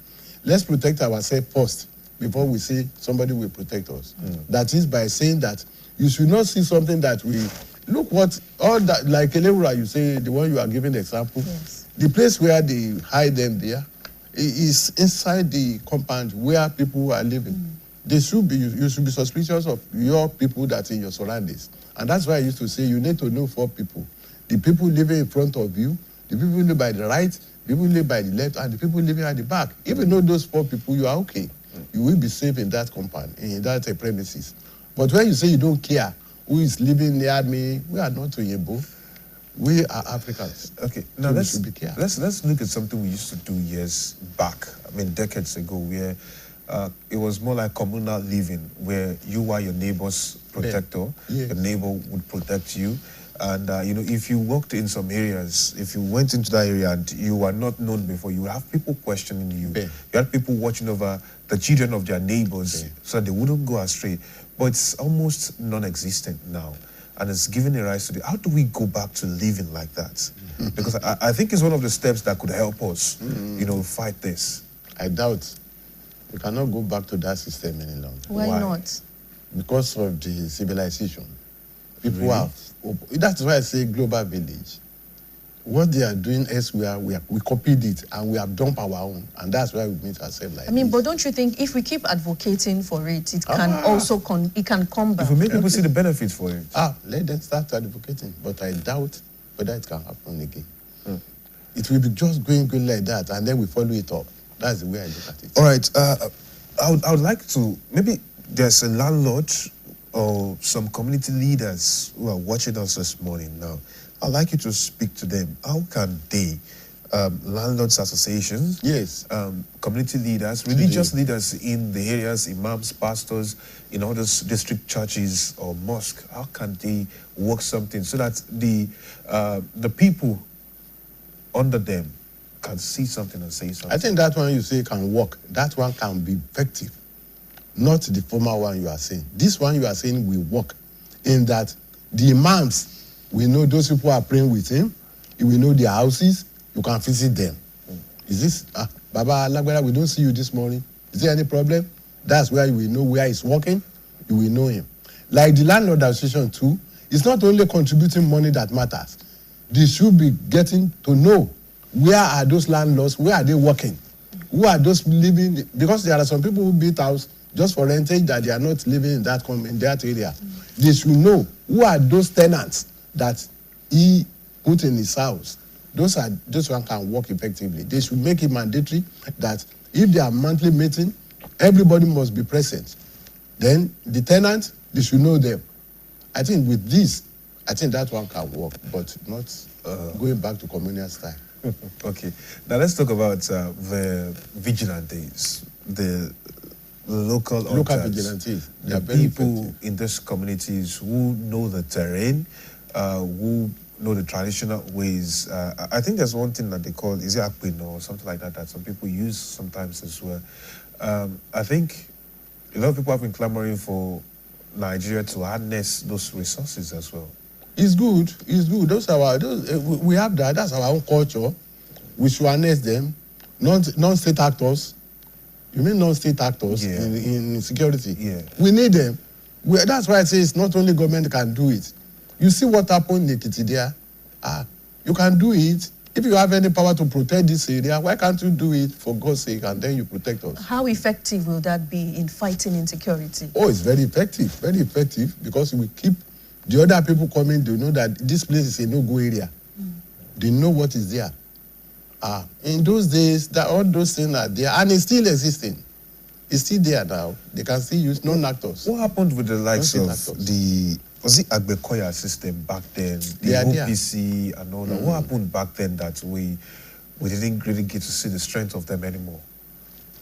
Let's protect ourselves first before we say somebody will protect us. That is by saying that you should not see something that we look what all that, like Elewura, you say, the one you are giving the example.
Yes.
The place where they hide them there is inside the compound where people are living. They should be, you should be suspicious of your people that in your surroundings. And that's why I used to say you need to know 4 people. The people living in front of you, the people living by the right, the people living by the left, and the people living at the back. Even though those 4 people, you are okay. You will be safe in that compound, in that premises. But when you say you don't care who is living near me, we are not Oyinbo. We are Africans.
Okay, now
so we should be careful.
let's look at something we used to do years back. I mean, decades ago, where it was more like communal living, where you are your neighbor's protector.
Yes.
Your neighbor would protect you. And, you know, if you walked in some areas, if you went into that area and you were not known before, you would have people questioning you.
Yeah.
You had people watching over the children of their neighbors so that they wouldn't go astray. But it's almost non-existent now. And it's giving a rise to the, how do we go back to living like that? Because I think it's one of the steps that could help us, you know, fight this.
I doubt. We cannot go back to that system any longer.
Why not?
Because of the civilization. People have, that's why I say global village. What they are doing elsewhere, we copied it and we have dumped our own. And that's why we meet ourselves like this.
But don't you think if we keep advocating for it, it can also it can come back?
If we make people see the benefits for it.
Let them start advocating. But I doubt whether it can happen again. It will be just going good like that and then we follow it up. That's the way I look at it.
All right. I would like to, maybe there's a landlord or some community leaders who are watching us this morning now. I'd like you to speak to them. How can they, landlords associations,
yes,
community leaders, religious leaders in the areas, imams, pastors, in all those district churches or mosques, how can they work something so that the people under them can see something and say something?
I think that one you say can work. That one can be effective. Not the former one you are saying. This one you are saying will work in that the imams, we know those people are praying with him. We know their houses. You can visit them. Is this, Baba Alagbara, we don't see you this morning. Is there any problem? That's where you will know where he's working. You will know him. Like the landlord association too, it's not only contributing money that matters. They should be getting to know where are those landlords, where are they working? Who are those living? Because there are some people who build house just for renting that they are not living in that area. They should know who are those tenants that he put in his house. Those one can work effectively. They should make it mandatory that if they are monthly meeting, everybody must be present. Then the tenants, they should know them. I think with this, I think that one can work, but not going back to communal style.
Okay. Now let's talk about the vigilantes, the local
vigilantes.
The people in these communities who know the terrain, who know the traditional ways. I think there's one thing that they call, is it akpin or something like that, that some people use sometimes as well. I think a lot of people have been clamoring for Nigeria to harness those resources as well.
It's good. It's good. We have that. That's our own culture. We should harness them. Non-state actors. You mean non-state actors in security?
Yeah.
We need them. That's why I say it's not only government can do it. You see what happened in Ekiti there? You can do it. If you have any power to protect this area, why can't you do it for God's sake and then you protect us?
How effective will that be in fighting insecurity?
Oh, it's very effective because we keep the other people coming. They know that this place is a no-go area. They know what is there. In those days, all those things are there, and it's still existing. It's still there now. They can still use non-actors.
What happened with the likes of was it Agbekoya system back then, the OPC and all that? What happened back then that we didn't really get to see the strength of them anymore?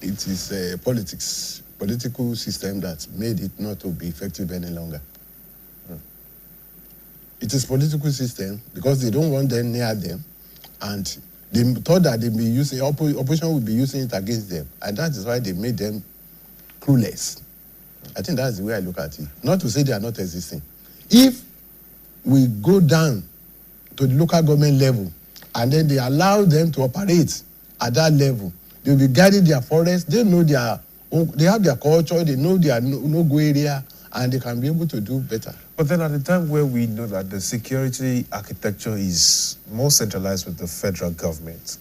It is a political system that made it not to be effective any longer. It is political system because they don't want them near them, and they thought that they be using opposition would be using it against them, and that is why they made them clueless. I think that's the way I look at it. Not to say they are not existing. If we go down to the local government level and then they allow them to operate at that level, they'll be guiding their forests, they know they have their culture, they know their no-go area, and they can be able to do better.
But then at the time where we know that the security architecture is more centralized with the federal government,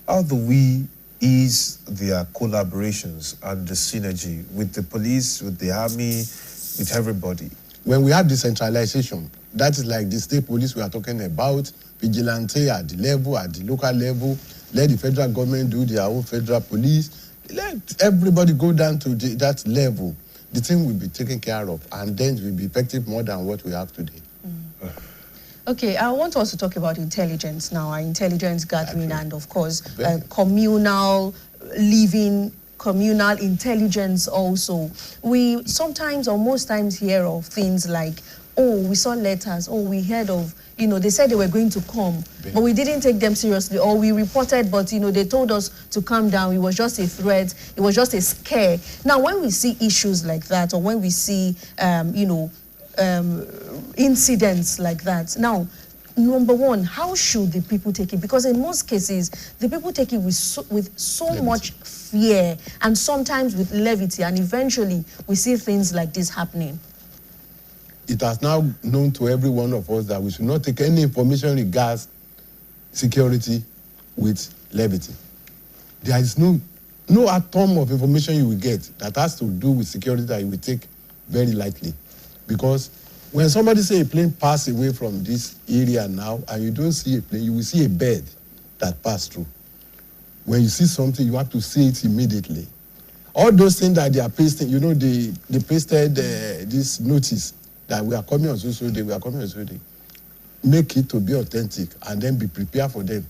how do we ease their collaborations and the synergy with the police, with the army, with everybody?
When we have decentralization, that is like the state police we are talking about, vigilante at the local level, let the federal government do their own federal police, let everybody go down to that level. The thing will be taken care of, and then it will be effective more than what we have today.
Okay, I want us to talk about intelligence now, our intelligence gathering, and of course, communal living, communal intelligence also. We sometimes or most times hear of things like, oh, we saw letters, oh, we heard of, they said they were going to come, but we didn't take them seriously, or we reported, but, they told us to calm down. It was just a threat. It was just a scare. Now, when we see issues like that, or when we see, incidents like that, now, number one, how should the people take it? Because in most cases, the people take it with so much fear and sometimes with levity, and eventually we see things like this happening.
It has now known to every one of us that we should not take any information regards security with levity. There is no atom of information you will get that has to do with security that you will take very lightly. Because when somebody say a plane passed away from this area now, and you don't see a plane, you will see a bird that passed through. When you see something, you have to see it immediately. All those things that they are pasting, they pasted this notice that we are coming on so day, we are coming on so day. Make it to be authentic and then be prepared for them.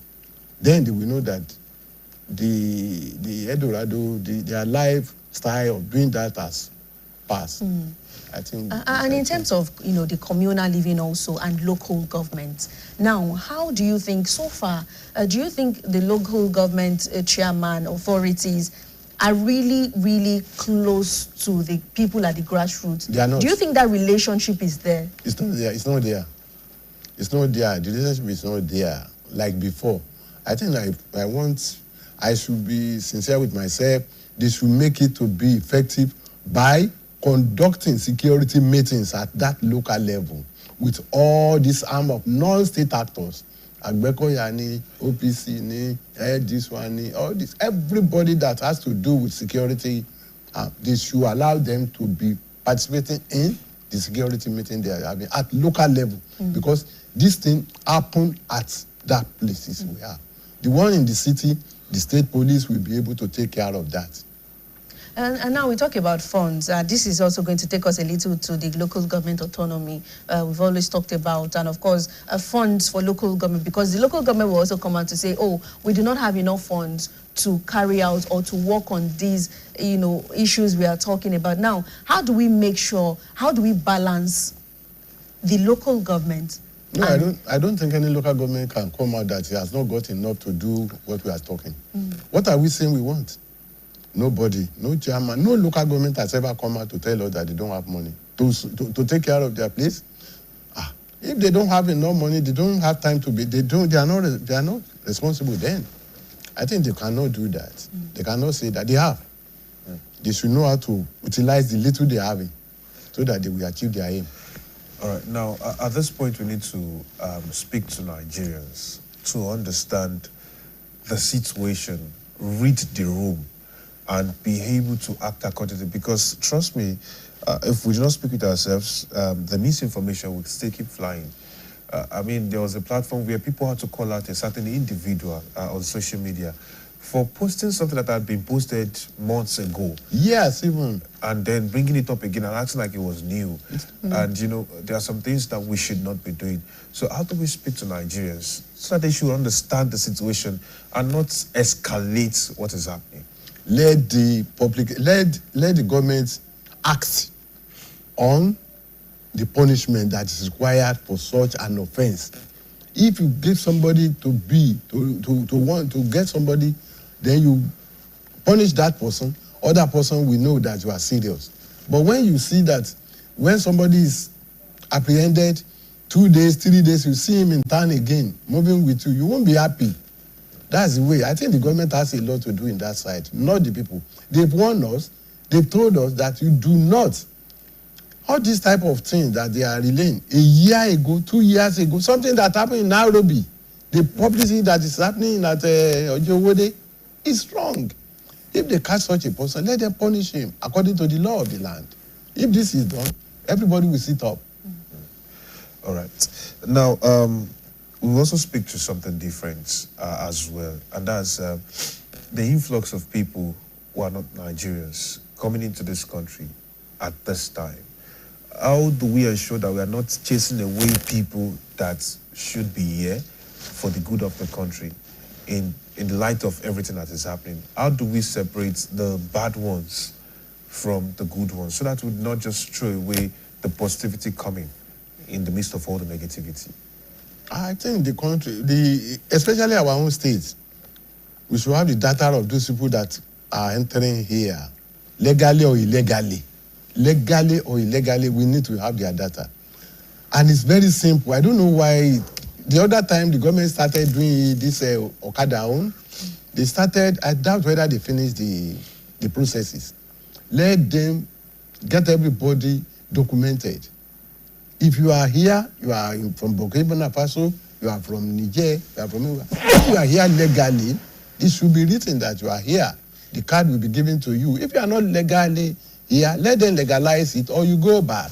Then they will know that the Eldorado, their lifestyle of doing that has passed. I think.
And in terms of, the communal living also and local government, now, how do you think, so far, do you think the local government chairman, authorities, are really, really close to the people at the grassroots?
They are not.
Do you think that relationship is there?
It's not there. It's not there. It's not there. The relationship is not there like before. I think I should be sincere with myself. They should make it to be effective by conducting security meetings at that local level with all this arm of non-state actors. Agbekoya ni, OPC ni, this one ni, all this. Everybody that has to do with security, they should allow them to be participating in the security meeting they are having at local level. Because this thing happened at that places we are. The one in the city, the state police will be able to take care of that.
And now we talk about funds. This is also going to take us a little to the local government autonomy we've always talked about, and of course, funds for local government, because the local government will also come out to say, oh, we do not have enough funds to carry out or to work on these, issues we are talking about. Now, how do we make sure, how do we balance the local government
No, I don't think any local government can come out that it has not got enough to do what we are talking. What are we saying we want? Nobody, no chairman, no local government has ever come out to tell us that they don't have money to take care of their place. If they don't have enough money, they don't have time to be. They are not responsible. Then, I think they cannot do that. They cannot say that they have. They should know how to utilize the little they have, so that they will achieve their aim.
All right. Now, at this point, we need to speak to Nigerians to understand the situation, read the room, and be able to act accordingly. Because trust me, if we do not speak with ourselves, the misinformation will still keep flying. I mean, there was a platform where people had to call out a certain individual on social media for posting something that had been posted months ago.
Yes, even.
And then bringing it up again and acting like it was new. And, you know, there are some things that we should not be doing. So how do we speak to Nigerians so that they should understand the situation and not escalate what is happening?
Let the government act on the punishment that is required for such an offense. If you give somebody to want to get somebody, then you punish that person, other person will know that you are serious. But when you see that when somebody is apprehended 2 days, 3 days, you see him in town again, moving with you, you won't be happy. That's the way. I think the government has a lot to do in that side, not the people. They've warned us, they've told us that you do not. All these type of things that they are relaying, a year ago, 2 years ago, something that happened in Nairobi, the publicity that is happening at Ojowode is wrong. If they catch such a person, let them punish him according to the law of the land. If this is done, everybody will sit up.
All right. Now, we'll also speak to something different as well, and that's the influx of people who are not Nigerians coming into this country at this time. How do we ensure that we are not chasing away people that should be here for the good of the country in the light of everything that is happening? How do we separate the bad ones from the good ones so that we not just throw away the positivity coming in the midst of all the negativity?
I think the country, especially our own states, we should have the data of those people that are entering here, legally or illegally. Legally or illegally, we need to have their data. And it's very simple. I don't know why. The other time the government started doing this Okada own, they started, I doubt whether they finished the processes. Let them get everybody documented. If you are here, you are from Burkina Faso, you are from Niger, you are from anywhere. If you are here legally, it should be written that you are here. The card will be given to you. If you are not legally here, let them legalize it or you go back.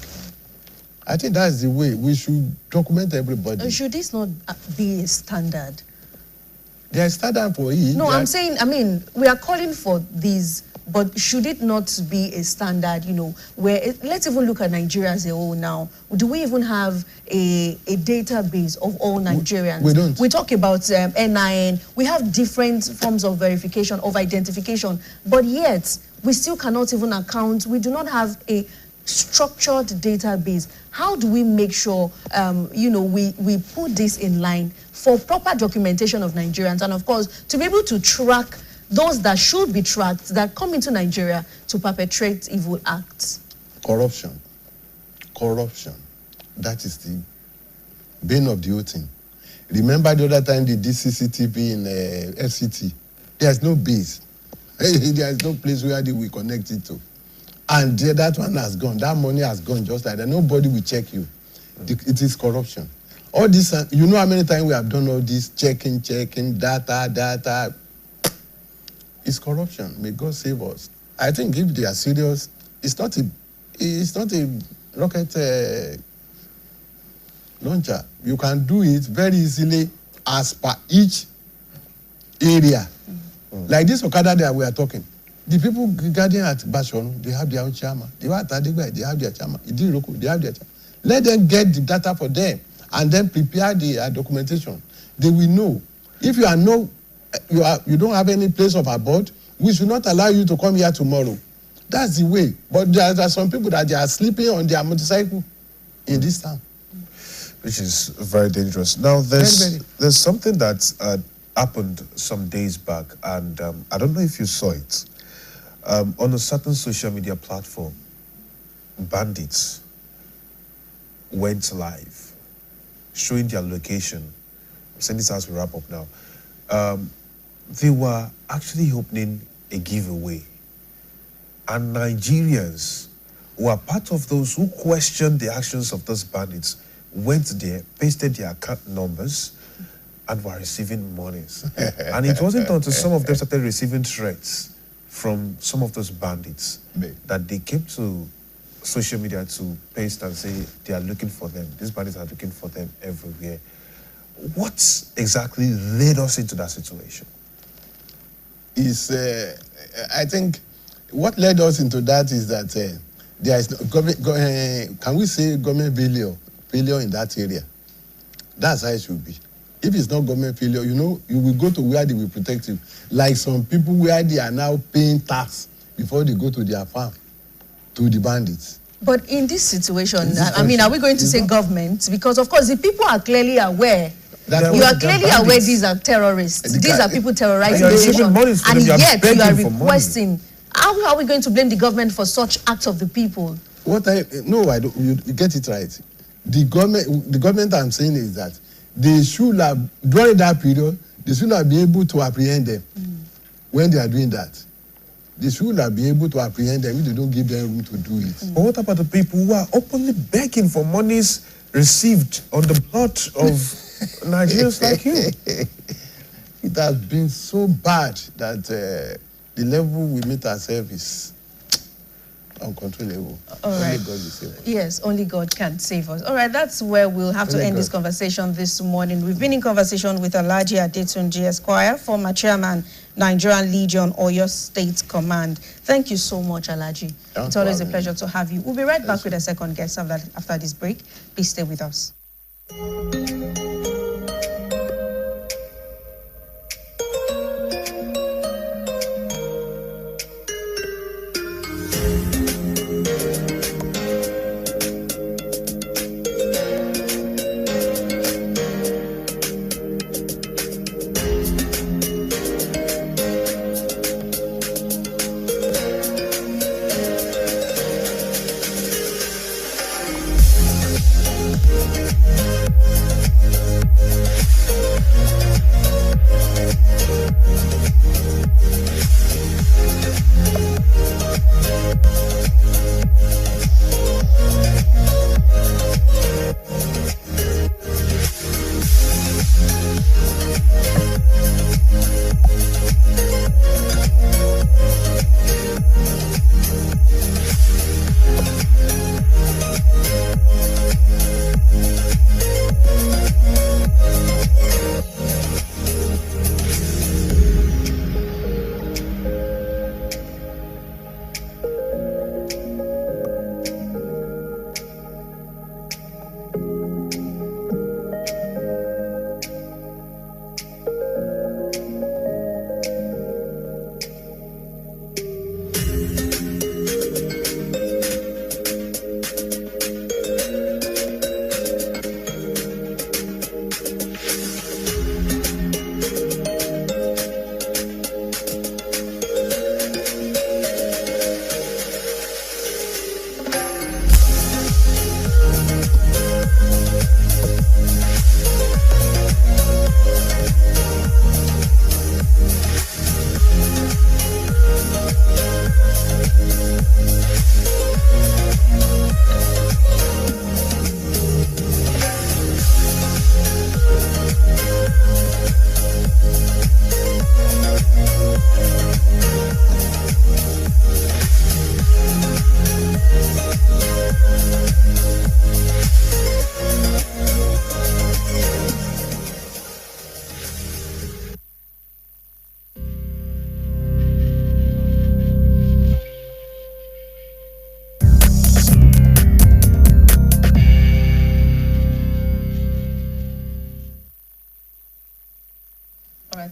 I think that's the way we should document everybody.
Should this not be a standard?
There is standard for it.
No, I'm saying, I mean, we are calling for these, but should it not be a standard, you know, where, let's even look at Nigeria as a whole now. Do we even have a database of all Nigerians?
We don't.
We talk about NIN. We have different forms of verification, of identification, but yet we still cannot even account. We do not have a structured database. How do we make sure, you know, we put this in line for proper documentation of Nigerians, and of course, to be able to track those that should be tracked that come into Nigeria to perpetrate evil acts?
Corruption. That is the bane of the whole thing. Remember the other time they did CCTV in FCT? There's no base. There's no place where they will connect it to. And that one has gone. That money has gone just like that. Nobody will check you. It is corruption. All this, you know how many times we have done all this checking, data. It's corruption. May God save us. I think if they are serious, it's not a rocket launcher. You can do it very easily as per each area. Like this Okada that we are talking. The people guarding at Bashon, they have their own chairman. They have their chairman. Idiroko, they have their chairman. Let them get the data for them and then prepare the documentation. They will know. If you are you don't have any place of abode, we should not allow you to come here tomorrow. That's the way. But there are some people that they are sleeping on their motorcycle in this town.
Which is very dangerous. Now, there's something that happened some days back, and I don't know if you saw it. On a certain social media platform, bandits went live, showing their location. I'm saying this as we wrap up now. They were actually opening a giveaway. And Nigerians who are part of those who questioned the actions of those bandits went there, pasted their account numbers, and were receiving monies. And it wasn't until some of them started receiving threats from some of those bandits that they came to social media to paste and say they are looking for them. These bandits are looking for them everywhere. What exactly led us into that situation?
I think what led us into that is that there is government, can we say government failure in that area? That's how it should be. If it's not government failure, you will go to where they will protect you. Like some people where they are now paying tax before they go to their farm, to the bandits.
But in this situation, are we going to say government? Because, of course, the people are clearly aware. You are clearly aware these are terrorists. These are people terrorizing the nation. And yet you are requesting. How are we going to blame the government for such acts of the people?
I don't. You get it right. The government I'm saying is that they should have, during that period, they should have been able to apprehend them when they are doing that. They should have been able to apprehend them if they don't give them room to do it.
But what about the people who are openly begging for monies received on the blood of Nigerians like you?
It has been so bad that the level we meet ourselves is uncontrollable.
All right.
Only God will save us.
Yes, only God can save us. All right, that's where we'll have to end this conversation this morning. We've been in conversation with Alhaji Adetunji Esquire, former chairman, Nigerian Legion, Oyo State Command. Thank you so much, Alhaji. It's always a pleasure to have you. We'll be right back with a second guest after this break. Please stay with us.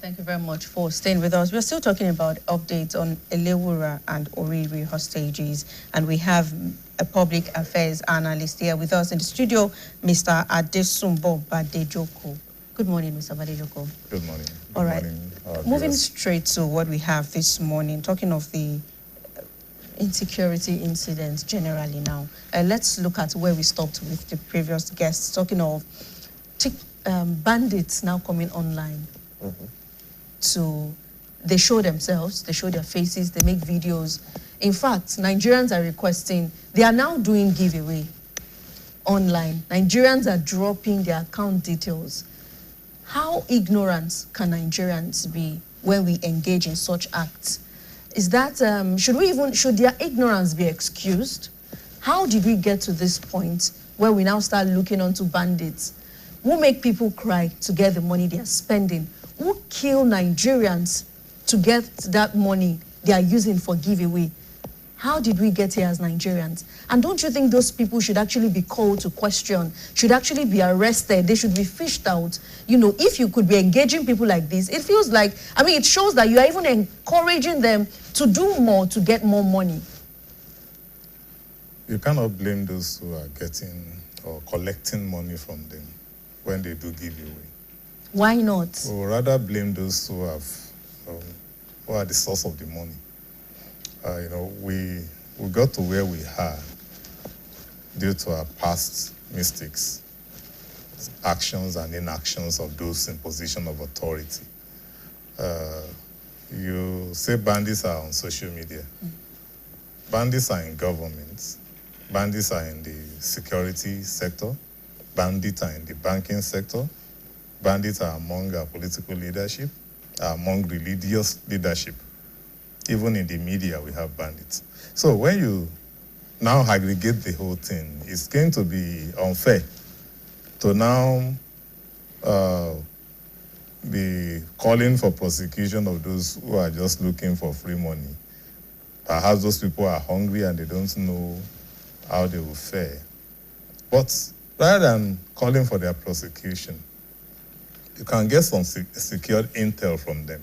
Thank you very much for staying with us. We're still talking about updates on Elewura and Oriri hostages, and we have a public affairs analyst. Here with us in the studio, Mr. Adesumbo Badejoko. Good morning, Mr. Badejoko.
Good morning.
All right. Moving straight to what we have this morning, talking of the insecurity incidents generally now. Let's look at where we stopped with the previous guests, talking of bandits now coming online. They show themselves, they show their faces, they make videos. In fact, Nigerians are requesting, they are now doing giveaway online. Nigerians are dropping their account details. How ignorant can Nigerians be when we engage in such acts? Is that, should their ignorance be excused? How did we get to this point where we now start looking onto bandits who make people cry to get the money they are spending, who kill Nigerians to get that money they are using for giveaway? How did we get here as Nigerians? And don't you think those people should actually be called to question, should actually be arrested, they should be fished out? You know, if you could be engaging people like this, it feels like, I mean, it shows that you are even encouraging them to do more, to get more money.
You cannot blame those who are getting or collecting money from them when they do give away.
Why not?
Or rather blame those who have, who are the source of the money. You know, we got to where we are due to our past mistakes, actions and inactions of those in position of authority. You say bandits are on social media. Bandits are in government. Bandits are in the security sector. Bandits are in the banking sector. Bandits are among our political leadership, among religious leadership. Even in the media, we have bandits. So when you now aggregate the whole thing, it's going to be unfair to now be calling for prosecution of those who are just looking for free money. Perhaps those people are hungry and they don't know how they will fare. But rather than calling for their prosecution, you can get some secured intel from them.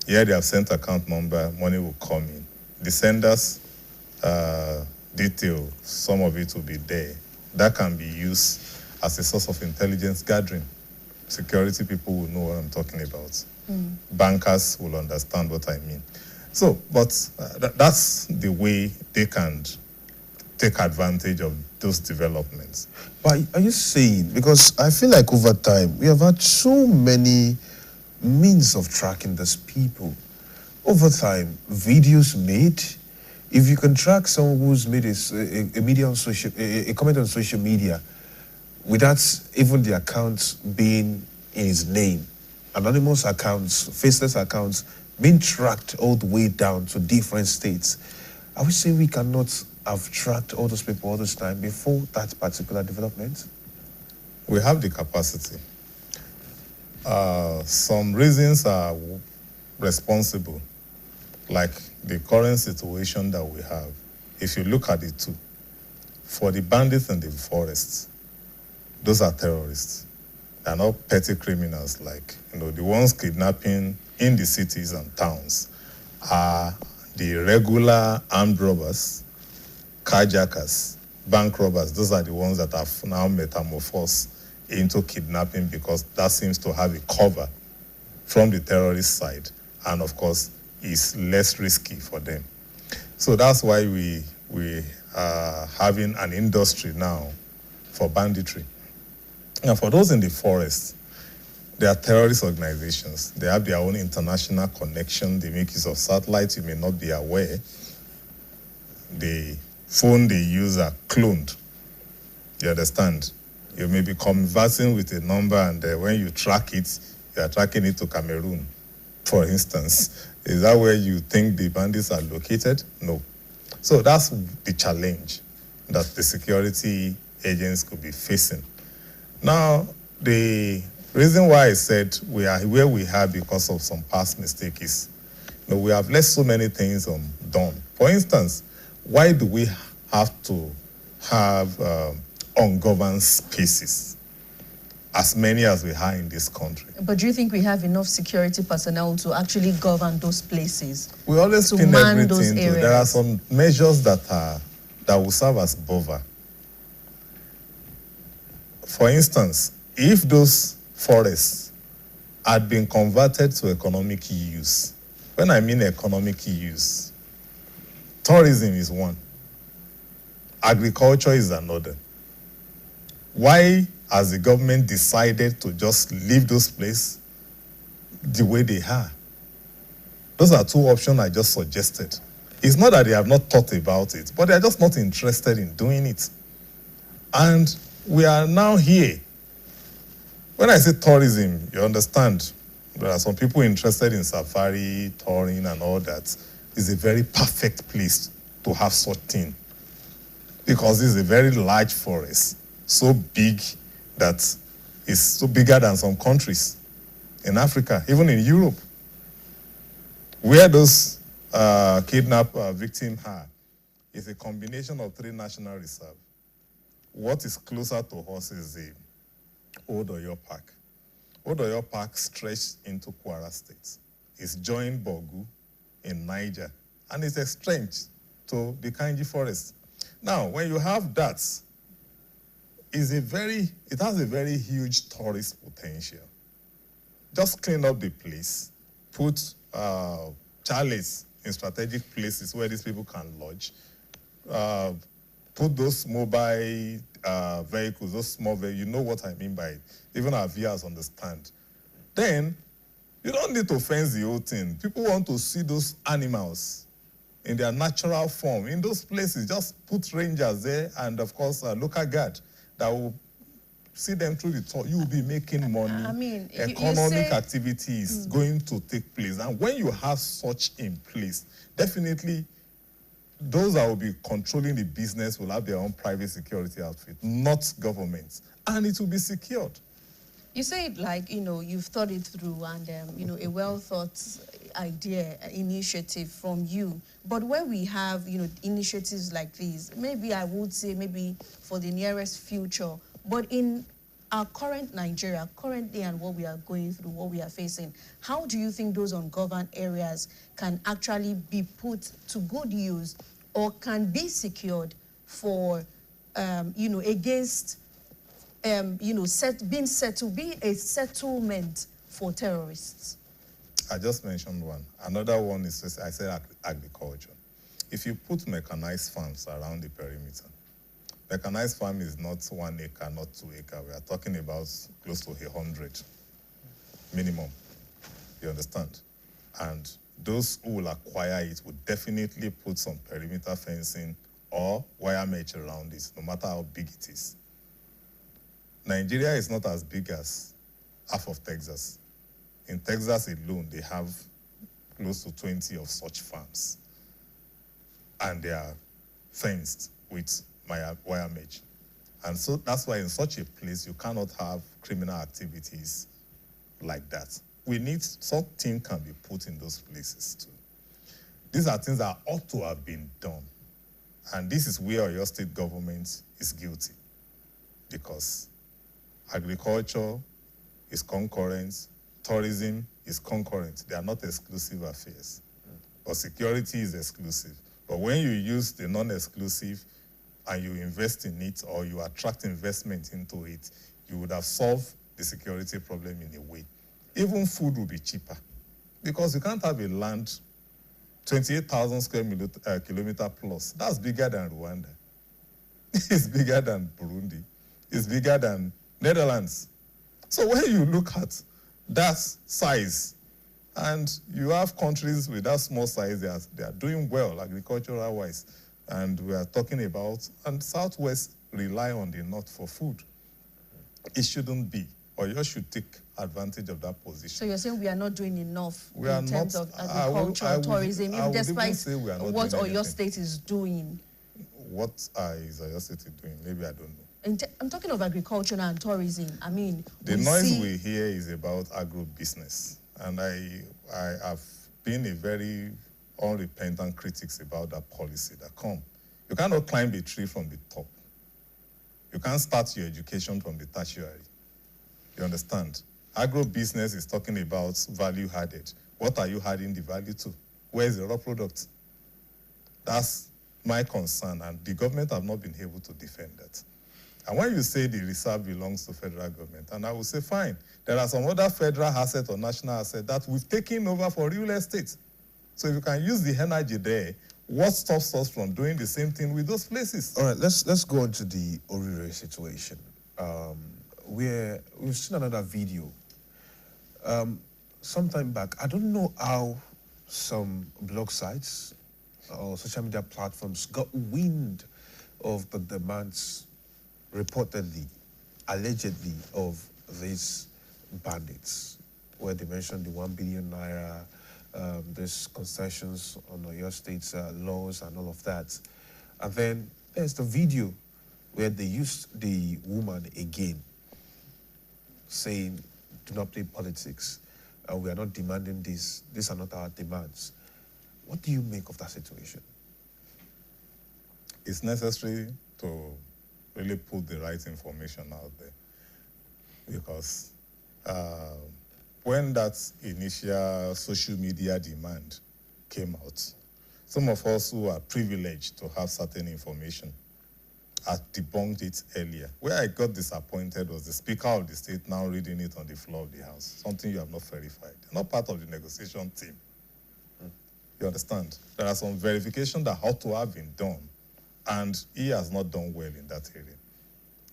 Here they have sent account number, money will come in. The sender's detail, some of it will be there. That can be used as a source of intelligence gathering. Security people will know what I'm talking about. Bankers will understand what I mean. So, but that's the way they can take advantage of those developments.
But are you saying, because I feel like over time, we have had so many means of tracking these people. Over time, videos made. If you can track someone who's made a comment on social media without even the account being in his name, anonymous accounts, faceless accounts being tracked all the way down to different states, I would say we cannot have tracked all those people all this time before that particular development.
We have the capacity. Some reasons are responsible, like the current situation that we have. If you look at it too, for the bandits in the forests, those are terrorists. They are not petty criminals like, the ones kidnapping in the cities and towns are the regular armed robbers, carjackers, bank robbers. Those are the ones that have now metamorphosed into kidnapping because that seems to have a cover from the terrorist side, and of course is less risky for them. So that's why we are having an industry now for banditry. Now for those in the forest, they are terrorist organizations. They have their own international connection. They make use of satellites. You may not be aware. The phone they use are cloned. You understand? You may be conversing with a number, and when you track it, you are tracking it to Cameroon, for instance. Is that where you think the bandits are located? No. So that's the challenge that the security agents could be facing. Now, the reason why I said we are where we are because of some past mistakes is, we have left so many things done. For instance, why do we have to have ungoverned spaces, as many as we are in this country?
But do you think we have enough security personnel to actually govern those places?
We always spin everything. There are some measures that are that will serve as buffer. For instance, if those forests had been converted to economic use, when I mean economic use, tourism is one, agriculture is another. Why has the government decided to just leave those places the way they are? Those are two options I just suggested. It's not that they have not thought about it, but they're just not interested in doing it. And we are now here. When I say tourism, you understand, there are some people interested in safari, touring, and all that. It's a very perfect place to have such thing, because it's a very large forest, so big that it's so bigger than some countries in Africa, even in Europe. Where those kidnap victims are is a combination of 3 national reserves. What is closer to us is the Old Oyo Park. Old Oyo Park stretched into Kwara State. It's joined Bogu in Niger, and it's extended to the Kainji Forest. Now, when you have that, it has a very huge tourist potential. Just clean up the place, put chalets in strategic places where these people can lodge, put those mobile vehicles, those small vehicles, you know what I mean by it. Even our viewers understand. Then, you don't need to fence the whole thing. People want to see those animals in their natural form. In those places, just put rangers there and, of course, a local guard that will see them through the tour. You will be making money.
I mean,
economic activity is going to take place. And when you have such in place, definitely those that will be controlling the business will have their own private security outfit, not governments. And it will be secured.
You say it like, you've thought it through and, a well-thought idea, initiative from you. But where we have, initiatives like these, maybe I would say maybe for the nearest future, but in our current Nigeria, currently and what we are going through, what we are facing, how do you think those ungoverned areas can actually be put to good use or can be secured for, against be a settlement for terrorists?
I just mentioned one. Another one is, I said agriculture. If you put mechanized farms around the perimeter, mechanized farm is not 1 acre, not 2 acres. We are talking about close to 100 minimum. You understand? And those who will acquire it would definitely put some perimeter fencing or wire mesh around it, no matter how big it is. Nigeria is not as big as half of Texas. In Texas alone, they have close to 20 of such farms. And they are fenced with wire mesh. And so that's why in such a place, you cannot have criminal activities like that. We need something can be put in those places too. These are things that ought to have been done. And this is where your state government is guilty, because agriculture is concurrent, tourism is concurrent. They are not exclusive affairs. But security is exclusive. But when you use the non-exclusive and you invest in it or you attract investment into it, you would have solved the security problem in a way. Even food will be cheaper, because you can't have a land 28,000 square kilometer plus. That's bigger than Rwanda. It's bigger than Burundi. It's bigger than Netherlands. So when you look at that size, and you have countries with that small size, they are doing well agricultural-wise. And we are talking about, and Southwest rely on the North for food. It shouldn't be, or you should take advantage of that position.
So you're saying we are not doing enough in terms of agriculture, tourism, despite what Oyo State is doing?
What is Oyo State doing? Maybe I don't know.
I'm talking of agriculture and tourism. I mean,
the noise we hear is about agro-business. And I have been a very unrepentant critic about that policy that come. You cannot climb a tree from the top. You can't start your education from the tertiary. You understand? Agro-business is talking about value added. What are you adding the value to? Where is the raw product? That's my concern, and the government have not been able to defend that. And when you say the reserve belongs to federal government, and I will say, fine, there are some other federal assets or national assets that we've taken over for real estate. So if you can use the energy there, what stops us from doing the same thing with those places?
All right, let's go on to the Orire situation. Where we've seen another video sometime back. I don't know how some blog sites or social media platforms got wind of the demands reportedly, allegedly, of these bandits, where they mentioned the 1 billion naira, there's concessions on your state's laws and all of that. And then there's the video where they used the woman again, saying, do not play politics. We are not demanding this. These are not our demands. What do you make of that situation?
It's necessary to really put the right information out there, because when that initial social media demand came out, some of us who are privileged to have certain information had debunked it earlier. Where I got disappointed was the Speaker of the State now reading it on the floor of the House, something you have not verified. You're not part of the negotiation team. You understand? There are some verification that ought to have been done, and he has not done well in that area.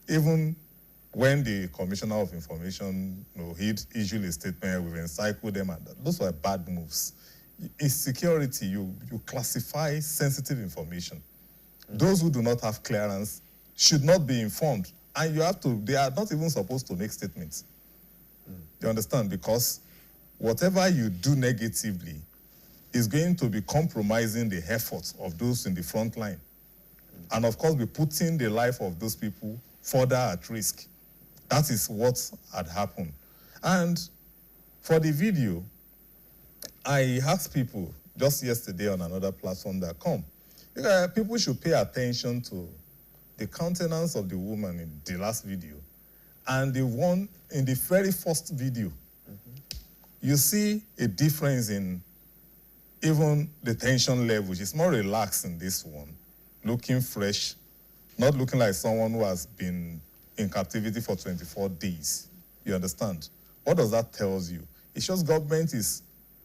Even when the Commissioner of Information, he'd issue a statement, we've encircled them, and those were bad moves. In security, you classify sensitive information. Those who do not have clearance should not be informed, and they are not even supposed to make statements. You understand? Because whatever you do negatively is going to be compromising the efforts of those in the front line. And of course, be putting the life of those people further at risk. That is what had happened. And for the video, I asked people just yesterday on another platform that people should pay attention to the countenance of the woman in the last video and the one in the very first video. You see a difference in even the tension level. She's more relaxed in this one, looking fresh, not looking like someone who has been in captivity for 24 days. You understand? What does that tell you? It shows government is,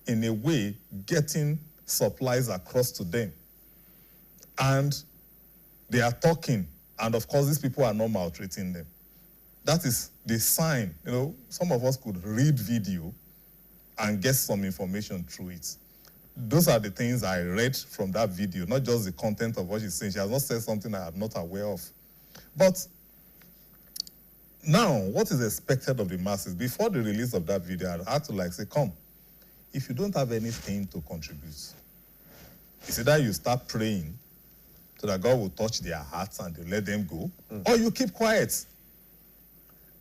in a way, getting supplies across to them. And they are talking, and of course, these people are not maltreating them. That is the sign. Some of us could read video and get some information through it. Those are the things I read from that video, not just the content of what she's saying. She has not said something I am not aware of. But now, what is expected of the masses? Before the release of that video, I had to say, come, if you don't have anything to contribute, it's either you start praying so that God will touch their hearts and they'll let them go, or you keep quiet.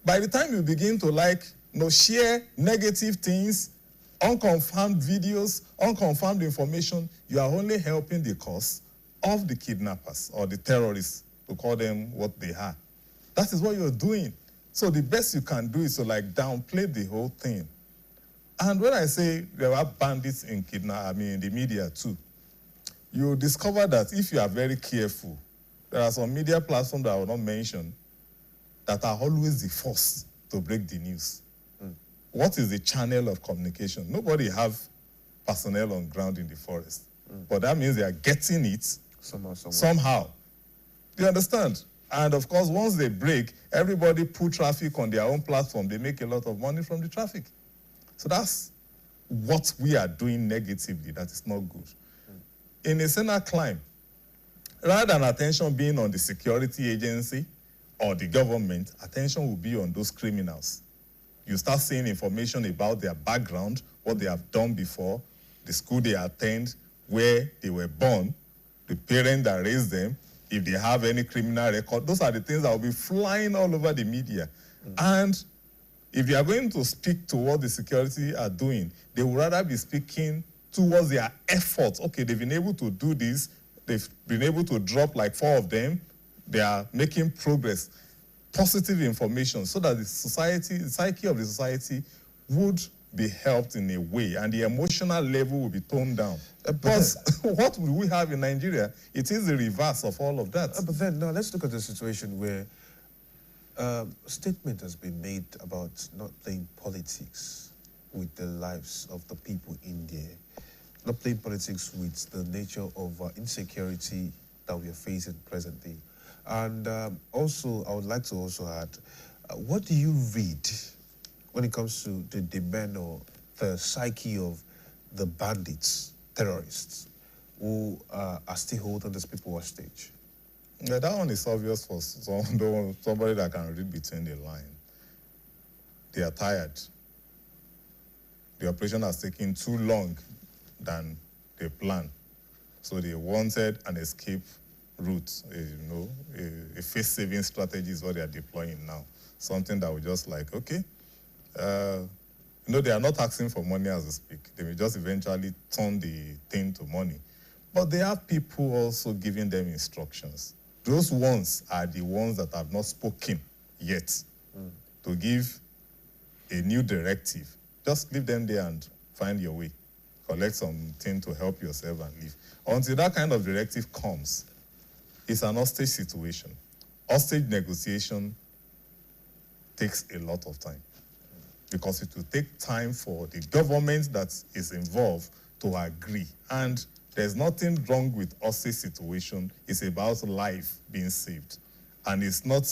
By the time you begin to share negative things, unconfirmed videos, unconfirmed information, you are only helping the cause of the kidnappers or the terrorists, to call them what they are. That is what you're doing. So the best you can do is to downplay the whole thing. And when I say there are bandits in the media too, you discover that if you are very careful, there are some media platforms that I will not mention that are always the first to break the news. What is the channel of communication? Nobody have personnel on ground in the forest. But that means they are getting it somehow. Do you understand? And of course, once they break, everybody put traffic on their own platform. They make a lot of money from the traffic. So that's what we are doing negatively. That is not good. In a Senate climb, rather than attention being on the security agency or the government, attention will be on those criminals. You start seeing information about their background, what they have done before, the school they attend, where they were born, the parents that raised them, if they have any criminal record. Those are the things that will be flying all over the media. And if they are going to speak to what the security are doing, they would rather be speaking towards their efforts. Okay, they've been able to do this. They've been able to drop 4 of them. They are making progress. Positive information so that the psyche of the society would be helped in a way, and the emotional level will be toned down. But what will we have in Nigeria? It is the reverse of all of that.
But then, now let's look at the situation where a statement has been made about not playing politics with the lives of the people in there, not playing politics with the nature of insecurity that we are facing presently. And also, I would like to also add, what do you read when it comes to the demand or the psyche of the bandits, terrorists, who are still holding these people hostage?
Yeah, that one is obvious for somebody that can read between the lines. They are tired. The operation has taken too long than they planned. So they wanted an escape route, a face-saving strategy is what they are deploying now. Something that will just like, okay, they are not asking for money as we speak. They will just eventually turn the thing to money. But they have people also giving them instructions. Those ones are the ones that have not spoken yet to give a new directive. Just leave them there and find your way. Collect something to help yourself and leave. Until that kind of directive comes, it's an hostage situation. Hostage negotiation takes a lot of time because it will take time for the government that is involved to agree. And there's nothing wrong with hostage situation. It's about life being saved. And it's not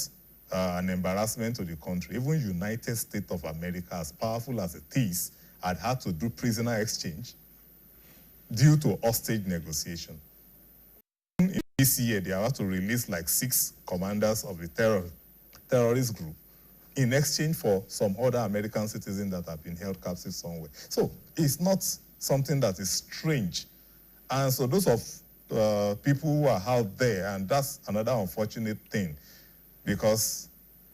an embarrassment to the country. Even United States of America, as powerful as it is, had to do prisoner exchange due to hostage negotiation. This year, they have to release like 6 commanders of the terrorist group in exchange for some other American citizens that have been held captive somewhere. So it's not something that is strange. And so those of people who are out there, and that's another unfortunate thing, because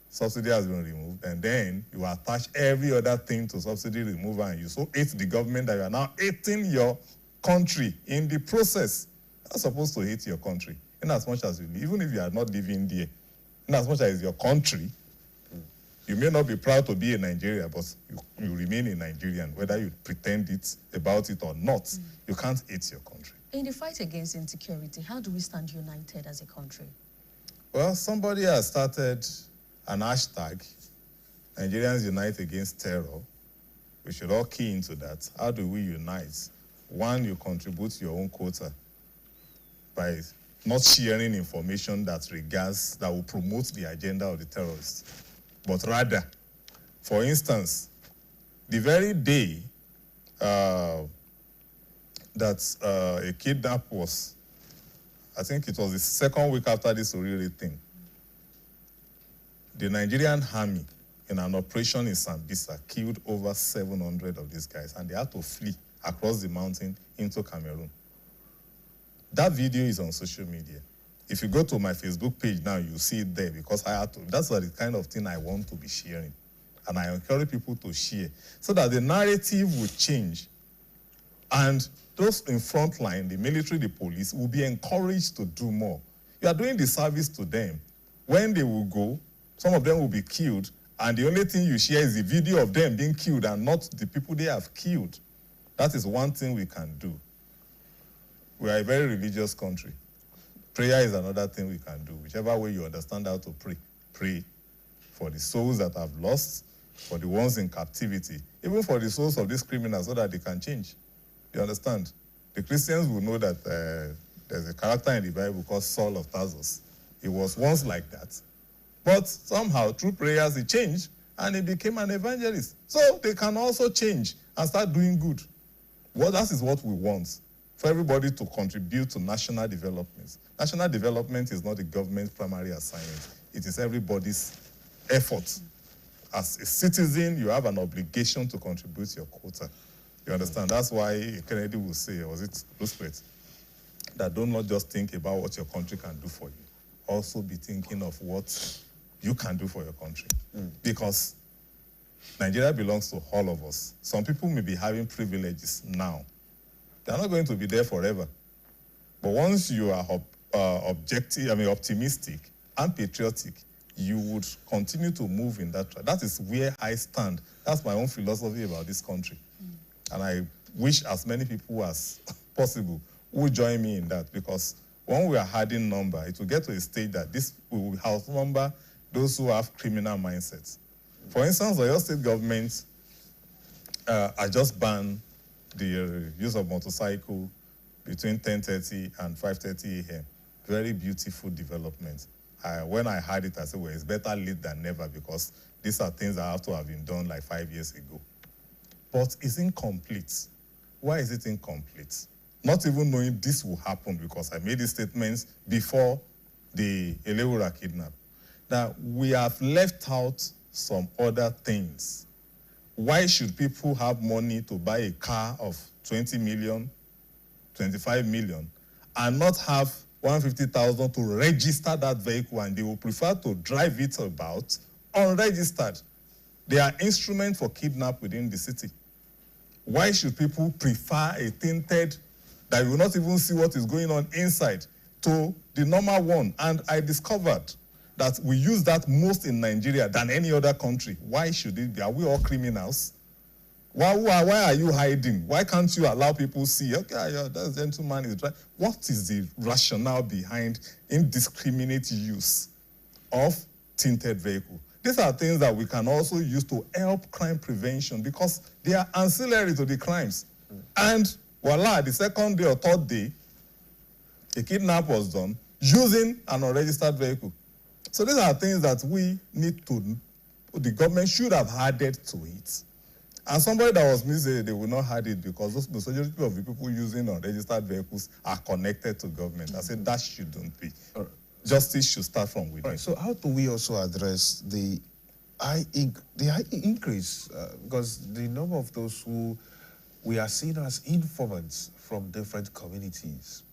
subsidy has been removed, and then you attach every other thing to subsidy removal, and you so hate the government that you are now hating your country in the process. You're not supposed to hate your country, in as much as you live, even if you are not living there, in as much as your country. You may not be proud to be a Nigerian, but you remain a Nigerian, whether you pretend about it or not. You can't hate your country.
In the fight against insecurity, how do we stand united as a country?
Well, somebody has started an hashtag, Nigerians Unite Against Terror. We should all key into that. How do we unite? One, you contribute to your own quota by not sharing information that will promote the agenda of the terrorists. But rather, for instance, the very day that a kidnap was, I think it was the second week after this Oriri thing, the Nigerian army in an operation in Sambisa killed over 700 of these guys, and they had to flee across the mountain into Cameroon. That video is on social media. If you go to my Facebook page now, you'll see it there, because I had to. That's the kind of thing I want to be sharing. And I encourage people to share so that the narrative will change. And those in front line, the military, the police, will be encouraged to do more. You are doing the service to them. When they will go, some of them will be killed, and the only thing you share is the video of them being killed and not the people they have killed. That is one thing we can do. We are a very religious country. Prayer is another thing we can do. Whichever way you understand how to pray, pray for the souls that have lost, for the ones in captivity, even for the souls of these criminals, so that they can change. You understand? The Christians will know that there's a character in the Bible called Saul of Tarsus. He was once like that. But somehow, through prayers, he changed, and he became an evangelist. So they can also change and start doing good. Well, that is what we want, for everybody to contribute to national development. National development is not the government's primary assignment. It is everybody's effort. As a citizen, you have an obligation to contribute your quota. You understand? That's why Kennedy will say, was it Roosevelt, that do not just think about what your country can do for you. Also be thinking of what you can do for your country. Because Nigeria belongs to all of us. Some people may be having privileges now. They're not going to be there forever. But once you are optimistic and patriotic, you would continue to move in that track. That is where I stand. That's my own philosophy about this country. And I wish as many people as possible would join me in that, because when we are adding number, it will get to a stage that this will outnumber those who have criminal mindsets. For instance, the Oyo State government I just banned the use of motorcycle between 10:30 and 5:30 a.m. Very beautiful development. When I heard it, I said, well, it's better late than never, because these are things that have to have been done like 5 years ago. But it's incomplete. Why is it incomplete? Not even knowing this will happen, because I made these statements before the Elewura kidnap, that we have left out some other things. Why should people have money to buy a car of 20 million, 25 million, and not have 150,000 to register that vehicle, and they will prefer to drive it about unregistered? They are instruments for kidnap within the city. Why should people prefer a tinted that you will not even see what is going on inside to the normal one? And I discovered that we use that most in Nigeria than any other country. Why should it be? Are we all criminals? Why are you hiding? Why can't you allow people see, okay, yeah, that gentleman is right? What is the rationale behind indiscriminate use of tinted vehicle? These are things that we can also use to help crime prevention, because they are ancillary to the crimes. And voila, the second day or third day, a kidnap was done using an unregistered vehicle. So these are things that we need to, the government should have added to it. And somebody that was missing, they will not add it because the majority of the people using unregistered vehicles are connected to government. I said that shouldn't be. Justice should start from within.
Right, so how do we also address the high increase? Because the number of those who we are seen as informants from different communities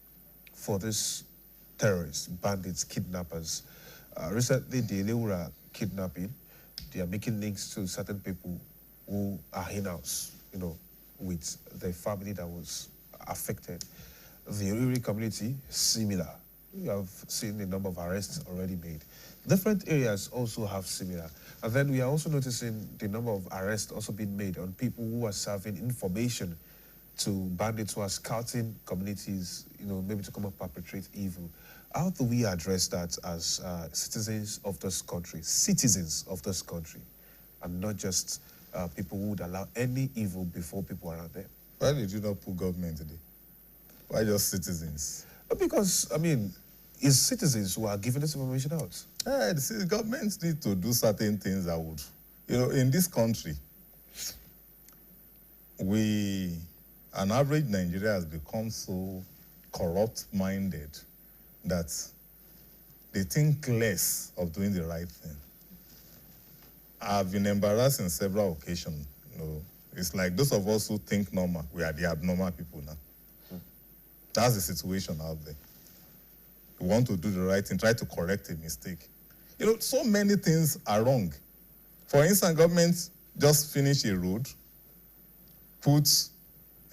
for these terrorists, bandits, kidnappers. Recently, the Elewura kidnapping, they are making links to certain people who are in-house, you know, with the family that was affected. The Oriri community, similar. We have seen the number of arrests already made. Different areas also have similar. And then we are also noticing the number of arrests also being made on people who are serving information to bandits who are scouting communities, you know, maybe to come and perpetrate evil. How do we address that as citizens of this country, and not just people who would allow any evil before people around them?
Why did you not put government today? Why just citizens?
Because, I mean, it's citizens who are giving this information out.
Yeah, the governments need to do certain things that would, you know, in this country, an average Nigeria has become so corrupt-minded that they think less of doing the right thing. I've been embarrassed in several occasions. You know, it's like those of us who think normal, we are the abnormal people now. That's the situation out there. We want to do the right thing, try to correct a mistake. You know, so many things are wrong. For instance, government just finished a road, put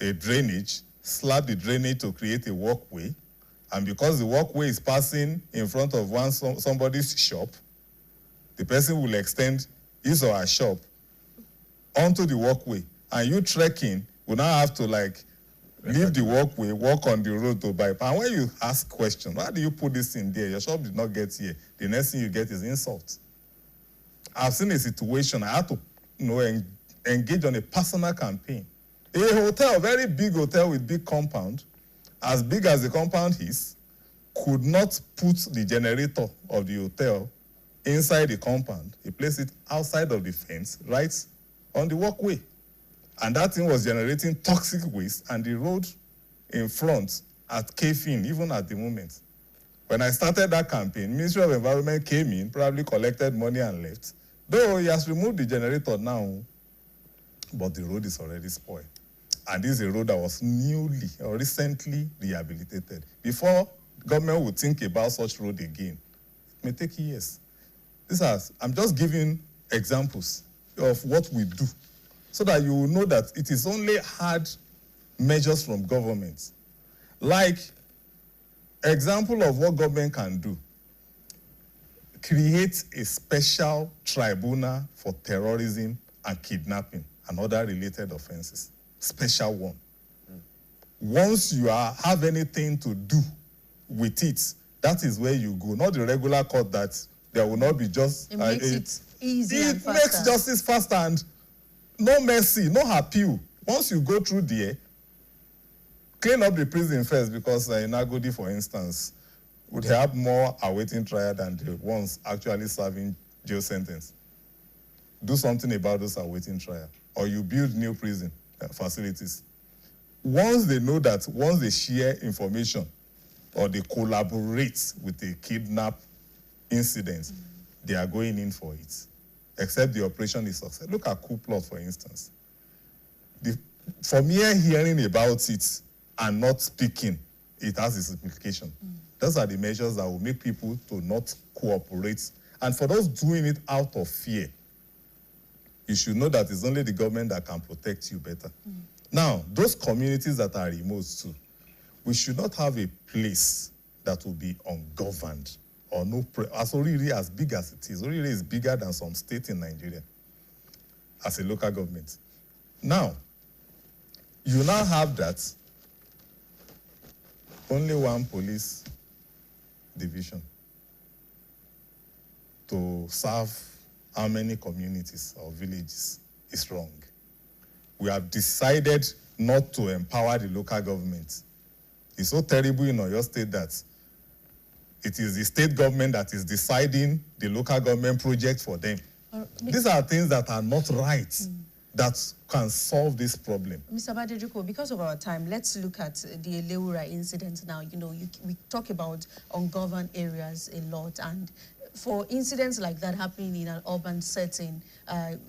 a drainage, slap the drainage to create a walkway, and because the walkway is passing in front of somebody's shop, the person will extend his or her shop onto the walkway, and you trekking will now have to leave the walkway, walk on the road to bypass. And when you ask questions, why do you put this in there? Your shop did not get here. The next thing you get is insult. I've seen a situation, I had to engage on a personal campaign. A hotel, very big hotel with big compound, as big as the compound is, could not put the generator of the hotel inside the compound. He placed it outside of the fence, right on the walkway. And that thing was generating toxic waste, and the road in front at Kefin, even at the moment. When I started that campaign, Ministry of Environment came in, probably collected money and left. Though he has removed the generator now, but the road is already spoiled. And this is a road that was newly or recently rehabilitated. Before government would think about such road again, it may take years. I'm just giving examples of what we do, so that you will know that it is only hard measures from government. Like, example of what government can do. create a special tribunal for terrorism and kidnapping and other related offenses. Special one. Once you have anything to do with it, that is where you go. Not the regular court that there will not be just...
It makes it easy and faster.
It makes justice faster and no mercy, no appeal. Once you go through there, clean up the prison first, because in Agodi, for instance, would have more awaiting trial than the ones actually serving jail sentence. Do something about those awaiting trial, or you build new prison facilities. Once they know that, once they share information or they collaborate with a kidnap incident, they are going in for it, except the operation is successful. Look at coup plot, for instance. For mere hearing about it and not speaking, it has its implication. Those are the measures that will make people to not cooperate. And for those doing it out of fear, you should know that it's only the government that can protect you better. Now, those communities that are remote too, we should not have a place that will be ungoverned or no. As Oriri, as big as it is, Oriri is bigger than some state in Nigeria as a local government. Now, you now have that only one police division to serve how many communities or villages is wrong. We have decided not to empower the local government. It's so terrible in Oyo State that it is the state government that is deciding the local government project for them. These are things that are not right, that can solve this problem.
Mr. Badejuko, because of our time, let's look at the Eleura incident now. You know, we talk about ungoverned areas a lot, and for incidents like that happening in an urban setting,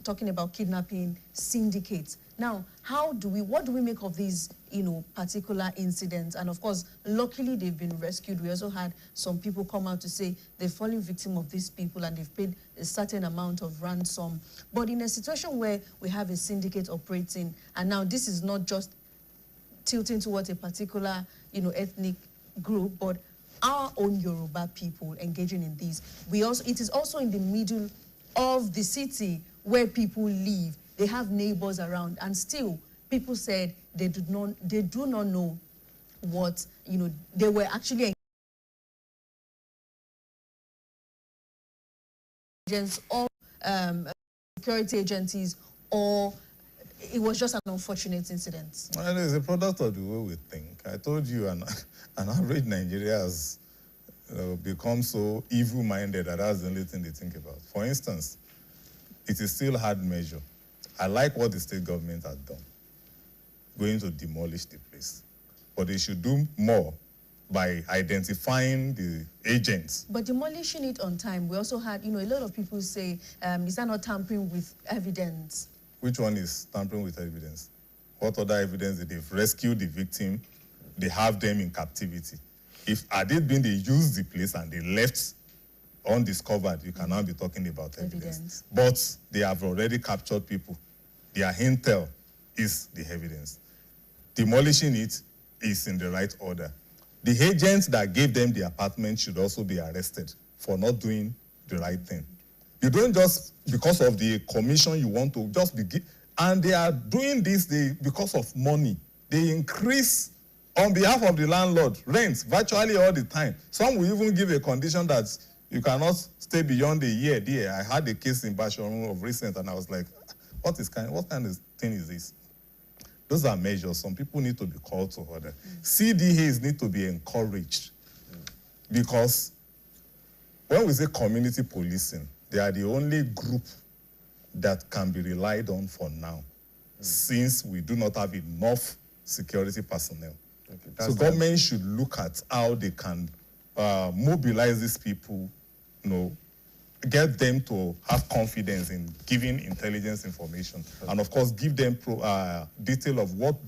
talking about kidnapping syndicates. Now, what do we make of these, particular incidents? And of course, luckily they've been rescued. We also had some people come out to say they've fallen victim of these people and they've paid a certain amount of ransom. But in a situation where we have a syndicate operating, and now this is not just tilting towards a particular, ethnic group, but our own Yoruba people engaging in this. It is also in the middle of the city where people live. They have neighbors around, and still people said they do not know what, they were actually agents or security agencies, or it was just an unfortunate incident.
Well, it's a product of the way we think. I told you an average Nigerian has become so evil-minded that that's the only thing they think about. For instance, it is still hard measure. I like what the state government has done, going to demolish the place. But they should do more by identifying the agents.
But demolishing it on time, we also had, a lot of people say, is that not tampering with evidence?
Which one is tampering with evidence? What other evidence? They've rescued the victim, they have them in captivity. Had it been they used the place and they left undiscovered, you can now be talking about evidence. But they have already captured people. Their intel is the evidence. Demolishing it is in the right order. The agents that gave them the apartment should also be arrested for not doing the right thing. You don't just, because of the commission, you want to just begin. And they are doing this because of money. They increase, on behalf of the landlord, rents virtually all the time. Some will even give a condition that you cannot stay beyond a year there. I had a case in Basharun of recent, and I was like, what kind of thing is this? Those are measures. Some people need to be called to order. CDAs need to be encouraged, because when we say community policing, they are the only group that can be relied on for now, since we do not have enough security personnel. So government should look at how they can mobilize these people, get them to have confidence in giving intelligence information, and of course give them detail of what